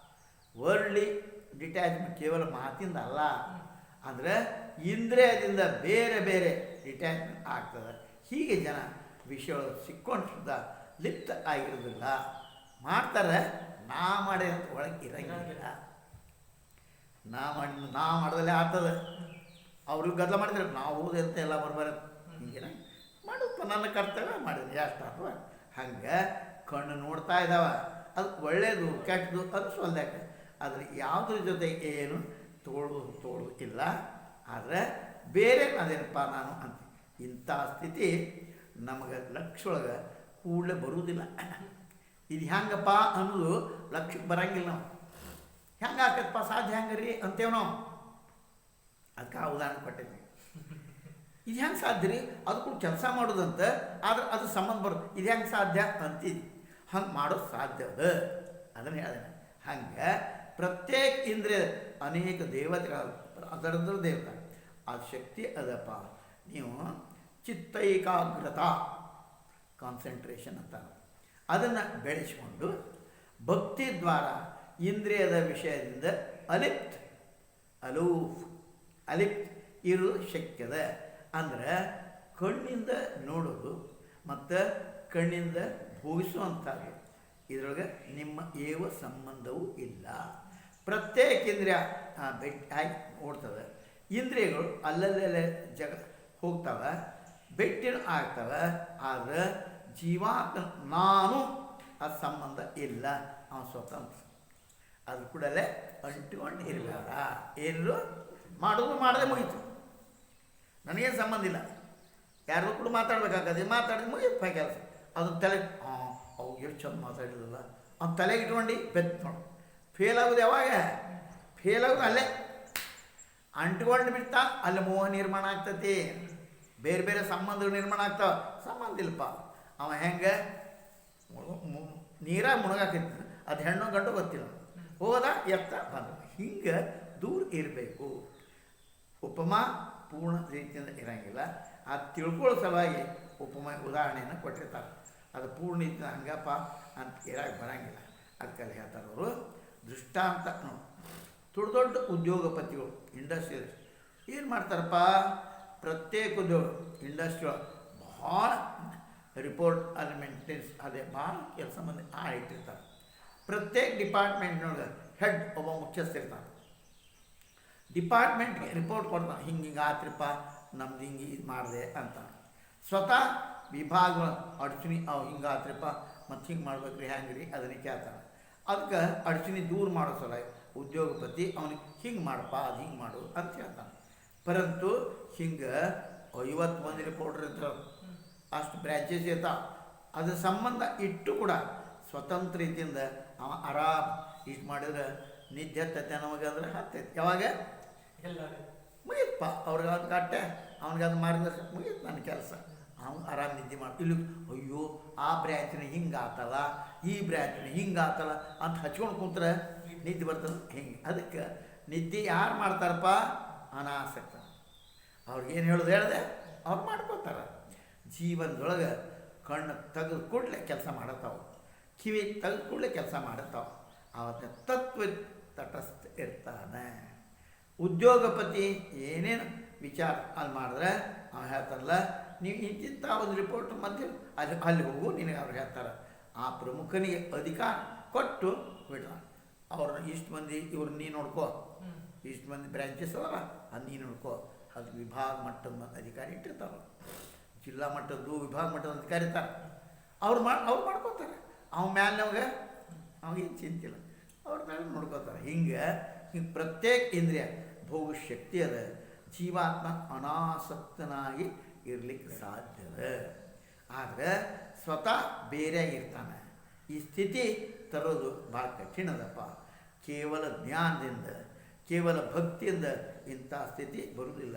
ವರ್ಲ್ಡ್ಲಿ ಡಿಟ್ಯಾಚ್ಮೆಂಟ್ ಕೇವಲ ಮಾತಿಂದ ಅಲ್ಲ, ಅಂದರೆ ಇಂದ್ರಿಯದಿಂದ ಬೇರೆ ಬೇರೆ ಡಿಟ್ಯಾಚ್ಮೆಂಟ್ ಆಗ್ತದೆ. ಹೀಗೆ ಜನ ವಿಷಯಗಳು ಸಿಕ್ಕೊಂಡು ಲಿಪ್ತ ಆಗಿರೋದಿಲ್ಲ, ಮಾಡ್ತಾರೆ. ನಾ ಮಾಡಿ ಅಂತ ಒಳಗೆ ಇರಂಗಿಲ್ಲ. ನಾ ಮಾಡೋದಲ್ಲೇ ಆಗ್ತದೆ. ಅವ್ರಿಗೆ ಗದ್ದಲ ಮಾಡಿದ್ರೆ ನಾವು ಓದಿ ಅಂತ ಎಲ್ಲ ಬರ್ಬಾರ, ಹಿಂಗೇನ ಮಾಡಪ್ಪ ನನ್ನ ಕರ್ತವ್ಯ ಮಾಡಿದ್ರೆ ಎಷ್ಟು ಅಥವಾ ಹಂಗೆ ಕಣ್ಣು ನೋಡ್ತಾ ಇದ್ದಾವ, ಅದು ಒಳ್ಳೆಯದು ಕೆಟ್ಟದು ಅದು ಸ್ವಲ್ದಾಕ. ಆದರೆ ಯಾವುದ್ರ ಜೊತೆ ಏನು ತೋಳು ಇಲ್ಲ. ಆದರೆ ಬೇರೆ ಅದೇನಪ್ಪ ನಾನು ಅಂತ ಇಂಥ ಸ್ಥಿತಿ ನಮಗೆ ಲಕ್ಷೊಳಗೆ ಕೂಡಲೇ ಬರುವುದಿಲ್ಲ. ಇದು ಹೆಂಗಪ್ಪ ಅನ್ನೋದು ಲಕ್ಷಕ್ಕೆ ಬರಂಗಿಲ್ಲ. ನಾವು ಹೆಂಗೆ ಆಕತ್ತಪ್ಪ, ಸಾಧ್ಯ ಹೆಂಗೆ ರೀ ಅಂತೇವ್ ನಾವು. ಅದಕ್ಕೆ ಆ ಉದಾಹರಣೆ ಕೊಟ್ಟಿದ್ವಿ. ಇದು ಹೆಂಗೆ ಸಾಧ್ಯ ರೀ, ಅದು ಕೂಡ ಕೆಲಸ ಮಾಡೋದಂತ, ಆದ್ರೆ ಅದು ಸಂಬಂಧ ಬರೋದು. ಇದು ಹೆಂಗೆ ಸಾಧ್ಯ ಅಂತಿದ್ವಿ. ಹಂಗೆ ಮಾಡೋದು ಸಾಧ್ಯ ಅದ, ಅದನ್ನು ಹೇಳಿದೆ. ಹಂಗೆ ಪ್ರತ್ಯೇಕ ಇಂದ್ರಿಯ ಅನೇಕ ದೇವತೆಗಳು, ಅದರದ್ದು ದೇವತೆ ಅದು ಶಕ್ತಿ ಅದಪ್ಪ. ನೀವು ಚಿತ್ತೈಕಾಗ್ರತಾ ಕಾನ್ಸಂಟ್ರೇಷನ್ ಅಂತ ಅದನ್ನು ಬೆಳೆಸಿಕೊಂಡು ಭಕ್ತಿ ದ್ವಾರ ಇಂದ್ರಿಯದ ವಿಷಯದಿಂದ ಅಲಿಪ್ತ್ ಇರೋದು ಶಕ್ಯದ. ಅಂದರೆ ಕಣ್ಣಿಂದ ನೋಡೋದು ಮತ್ತು ಕಣ್ಣಿಂದ ಭೋಗಿಸುವಂಥದ್ದು ಇದರೊಳಗೆ ನಿಮ್ಮ ಏವ ಸಂಬಂಧವೂ ಇಲ್ಲ. ಪ್ರತ್ಯೇಕ ಇಂದ್ರಿಯ ಆಗಿ ಓಡ್ತವೆ. ಇಂದ್ರಿಯಗಳು ಅಲ್ಲಲ್ಲೇ ಹೋಗ್ತವೆ, ಭೇಟಿನ ಆಗ್ತವೆ. ಆದರೆ ಜೀವಾತ್ಮ ನಾನು ಆ ಸಂಬಂಧ ಇಲ್ಲ, ಅವನು ಸ್ವತಂತ್ರ. ಅದು ಕೂಡಲೇ ಅಂಟಿಕೊಂಡು ಇರಬೇಡ. ಏನು ಮಾಡೋದು ಮಾಡದೆ ಮುಗೀತು, ನನಗೇನು ಸಂಬಂಧ ಇಲ್ಲ. ಯಾರು ಕೂಡ ಮಾತಾಡ್ಬೇಕಾಗದೆ, ಮಾತಾಡಿದ್ರೆ ಮುಗಿಯಪ್ಪ ಕೆಲಸ. ಅದು ತಲೆ ಅವು ಎಷ್ಟು ಚಂದ ಮಾತಾಡಿದಲ್ಲ ಅವ್ನು ತಲೆಗೆ ಇಟ್ಕೊಂಡು ಬೆತ್ತು ನೋಡು. ಫೇಲ್ ಆಗೋದು ಯಾವಾಗ? ಫೇಲ್ ಆಗೋದು ಅಲ್ಲೇ ಅಂಟ್ಕೊಂಡು ಬಿಡ್ತಾ ಅಲ್ಲಿ ಮೋಹ ನಿರ್ಮಾಣ ಆಗ್ತತಿ, ಬೇರೆ ಬೇರೆ ಸಂಬಂಧಗಳು ನಿರ್ಮಾಣ ಆಗ್ತಾವ. ಸಂಬಂಧ ಇಲ್ಲಪ್ಪ, ಅವ ಹೆಂಗೆ ನೀರಾಗ ಮುಳುಗಾಕೈತಿ, ಅದು ಹೆಣ್ಣು ಗಂಡು ಗೊತ್ತಿಲ್ಲ, ಹೋದ ಎತ್ತ ಬಂದ. ಹಿಂಗೆ ದೂರ ಇರಬೇಕು. ಉಪಮಾ ಪೂರ್ಣ ರೀತಿಯಿಂದ ಇರೋಂಗಿಲ್ಲ. ಅದು ತಿಳ್ಕೊಳ್ಳೋ ಸಲುವಾಗಿ ಉಪಮಾ ಉದಾಹರಣೆಯನ್ನು ಕೊಟ್ಟಿರ್ತಾರೆ. ಅದು ಪೂರ್ಣ ರೀತಿಯಿಂದ ಹಂಗಪ್ಪ ಅಂತ ಇರೋಕೆ ಬರೋಂಗಿಲ್ಲ. ಅದಕ್ಕೆ ಹೇಳ್ತಾರೆ ಅವರು ದೃಷ್ಟಾಂತ ನೋಡಿ. ದೊಡ್ಡ ಉದ್ಯೋಗಪತಿಗಳು, ಇಂಡಸ್ಟ್ರಿಯಲ್ ಏನು ಮಾಡ್ತಾರಪ್ಪ, ಪ್ರತ್ಯೇಕ ಉದ್ಯೋಗ ಇಂಡಸ್ಟ್ರಿ ಭಾಳ ರಿಪೋರ್ಟ್ ಅಲ್ಲಿ ಮೇಂಟೆನ್ಸ್ ಅದೇ ಭಾಳ ಕೆಲಸ ಮಂದಿ ಇಟ್ಟಿರ್ತಾರೆ. ಪ್ರತ್ಯೇಕ ಡಿಪಾರ್ಟ್ಮೆಂಟ್ನೊಳಗೆ ಹೆಡ್ ಒಬ್ಬ ಮುಖ್ಯಸ್ಥಿರ್ತಾನೆ. ಡಿಪಾರ್ಟ್ಮೆಂಟ್ಗೆ ರಿಪೋರ್ಟ್ ಕೊಡ್ತಾನೆ, ಹಿಂಗೆ ಆತ್ರಿಪ್ಪ ನಮ್ದು ಹಿಂಗೆ ಇದು ಮಾಡಿದೆ ಅಂತ. ಸ್ವತಃ ವಿಭಾಗಗಳ ಅಡಚಣೆ ಅವು ಹಿಂಗೆ ಆತ್ರಿಪ್ಪ ಮತ್ತು ಹಿಂಗೆ ಮಾಡ್ಬೇಕ್ರಿ, ಹೆಂಗೆ ರೀ ಅದನ್ನು ಕೇಳ್ತಾನೆ. ಅದಕ್ಕೆ ಅಡಚಣೆ ದೂರ ಮಾಡೋ ಸಲ ಉದ್ಯೋಗಪತಿ ಅವನಿಗೆ ಹಿಂಗೆ ಮಾಡಪ್ಪ, ಅದು ಹಿಂಗೆ ಮಾಡು ಅಂತ ಹೇಳ್ತಾನೆ. ಪರಂತು ಹಿಂಗೆ 50 ಮಂದಿ ರಿಪೋರ್ಟರ್ ಇರ್ತಾರೆ, ಅಷ್ಟು ಬ್ರ್ಯಾಂಚಸ್ ಇರ್ತಾವೆ. ಅದ್ರ ಸಂಬಂಧ ಇಟ್ಟು ಕೂಡ ಸ್ವತಂತ್ರ ರೀತಿಯಿಂದ ಅವ ಆರಾಮ್ ಇಷ್ಟು ಮಾಡಿದ್ರೆ ನಿದ್ದೆ ಹತ್ತೈತೆ ನಮಗಂದ್ರೆ ಹತ್ತೈತೆ. ಯಾವಾಗ ಮುಗಿಯಪ್ಪ ಅವ್ರಿಗೆ ಅದು ಕಟ್ಟೆ ಅವ್ನಿಗೆ ಅದು ಮಾರ್ಗದರ್ಶನ ಮುಗಿಯುತ್ತೆ ನನ್ನ ಕೆಲಸ. ಅವ್ನು ಆರಾಮ್ ನಿದ್ದೆ ಮಾಡಿ. ಇಲ್ಲಿ ಅಯ್ಯೋ ಆ ಬ್ರ್ಯಾಂಚಿನ ಹಿಂಗೆ ಆತಲ್ಲ, ಈ ಬ್ರ್ಯಾಂಚಿನ ಹಿಂಗೆ ಆತಲ್ಲ ಅಂತ ಹಚ್ಕೊಂಡು ಕೂತ್ರೆ ನಿದ್ದೆ ಬರ್ತದೆ. ಹಿಂಗೆ ಅದಕ್ಕೆ ನಿದ್ದೆ ಯಾರು ಮಾಡ್ತಾರಪ್ಪ? ಅನಾಸಕ್ತ. ಅವ್ರಿಗೇನು ಹೇಳೋದು ಹೇಳಿದೆ ಅವ್ರು ಮಾಡ್ಕೋತಾರೆ. ಜೀವನದೊಳಗೆ ಕಣ್ಣು ತೆಗೆದು ಕೂಡಲೇ ಕೆಲಸ ಮಾಡತ್ತಾವೆ, ಕಿವಿ ತೆಗೆದು ಕೂಡಲೇ ಕೆಲಸ ಮಾಡುತ್ತಾವೆ. ಅವತ್ತ ತತ್ವ ತಟಸ್ಥ ಇರ್ತಾನೆ. ಉದ್ಯೋಗಪತಿ ಏನೇನು ವಿಚಾರ ಅಲ್ಲಿ ಮಾಡಿದ್ರೆ ಅವ್ನು ಹೇಳ್ತಾರಲ್ಲ, ನೀವು ಇಂತಿಂಥ ಒಂದು ರಿಪೋರ್ಟ್ ಮಧ್ಯೆ ಅಲ್ಲಿ ಹೋಗು ನಿನಗೆ ಅವ್ರು ಹೇಳ್ತಾರೆ. ಆ ಪ್ರಮುಖನಿಗೆ ಅಧಿಕಾರ ಕೊಟ್ಟು ಬಿಡ್ರ. ಅವ್ರು ಇಷ್ಟು ಮಂದಿ ಇವ್ರು ನೀನು ನೋಡ್ಕೋ, ಇಷ್ಟು ಮಂದಿ ಬ್ರ್ಯಾಂಚಸ್ ಅವಲ್ಲ ಅದು ನೀನು ನೋಡ್ಕೋ. ಅದು ವಿಭಾಗ ಮಟ್ಟದ ಅಧಿಕಾರಿ ಇಟ್ಟಿರ್ತಾರೆ, ಜಿಲ್ಲಾ ಮಟ್ಟದ್ದು ವಿಭಾಗ ಮಟ್ಟದ ಅಧಿಕಾರಿ ಇರ್ತಾರೆ. ಅವ್ರು ಮಾಡ್ಕೋತಾರೆ. ಅವ್ನ ಮ್ಯಾಲೆ ಅವಾಗೇನು ಚಿಂತಿಲ್ಲ, ಅವ್ರ ಮೇಲೆ ನೋಡ್ಕೋತಾರೆ. ಹಿಂಗೆ ಪ್ರತ್ಯೇಕ ಇಂದ್ರಿಯ ಭೋಗ ಶಕ್ತಿ ಅದ. ಜೀವಾತ್ಮ ಅನಾಸಕ್ತನಾಗಿ ಇರಲಿಕ್ಕೆ ಸಾಧ್ಯದ. ಆದರೆ ಸ್ವತಃ ಬೇರೆ ಇರ್ತಾನೆ. ಈ ಸ್ಥಿತಿ ತರೋದು ಭಾಳ ಕಠಿಣದಪ್ಪ. ಕೇವಲ ಜ್ಞಾನದಿಂದ, ಕೇವಲ ಭಕ್ತಿಯಿಂದ ಇಂಥ ಸ್ಥಿತಿ ಬರುವುದಿಲ್ಲ.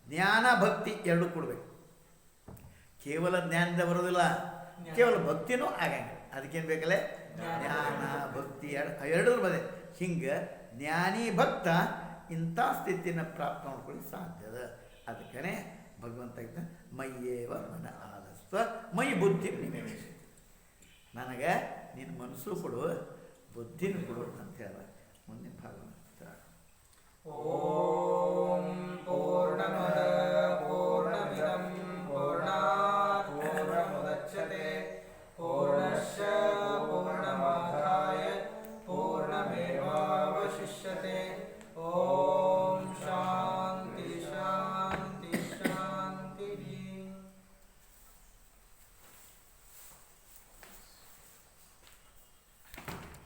ಜ್ಞಾನ ಭಕ್ತಿ ಎರಡೂ ಕೊಡಬೇಕು. ಕೇವಲ ಜ್ಞಾನದಿಂದ ಬರೋದಿಲ್ಲ, ಕೇವಲ ಭಕ್ತಿನೂ ಆಗಂಗಿಲ್ಲ. ಅದಕ್ಕೇನು ಬೇಕಲ್ಲ? ಜ್ಞಾನ ಭಕ್ತಿ ಎರಡೂ ಬದೆ. ಹಿಂಗೆ ಜ್ಞಾನಿ ಭಕ್ತ ಇಂಥ ಸ್ಥಿತಿನ ಪ್ರಾಪ್ತ ಮಾಡ್ಕೊಳ್ಳಿ ಸಾಧ್ಯದ. ಅದಕ್ಕೇ ಭಗವಂತ ಇದ್ದ ಮಯ್ಯೇವ ಮನ ಆದಸ್ವ ಮೈ ಬುದ್ಧಿ ನಿವೇಶ. ನನಗೆ ನಿನ್ನ ಮನಸ್ಸು ಕೊಡು, ಬುದ್ಧಿನ ಕೊಡು ಅಂತ ಹೇಳ. ಮುಂದಿನ ಭಾಗ ಓಂ ಪೂರ್ಣಮದ ಪೂರ್ಣಮಿದಂ ಪೂರ್ಣಾತ್ ಪೂರ್ಣಮುದಚ್ಯತೆ ಪೂರ್ಣಸ್ಯ ಪೂರ್ಣಮಾದಾಯ ಪೂರ್ಣಮೇವಾವಶಿಷ್ಯತೆ. ಓಂ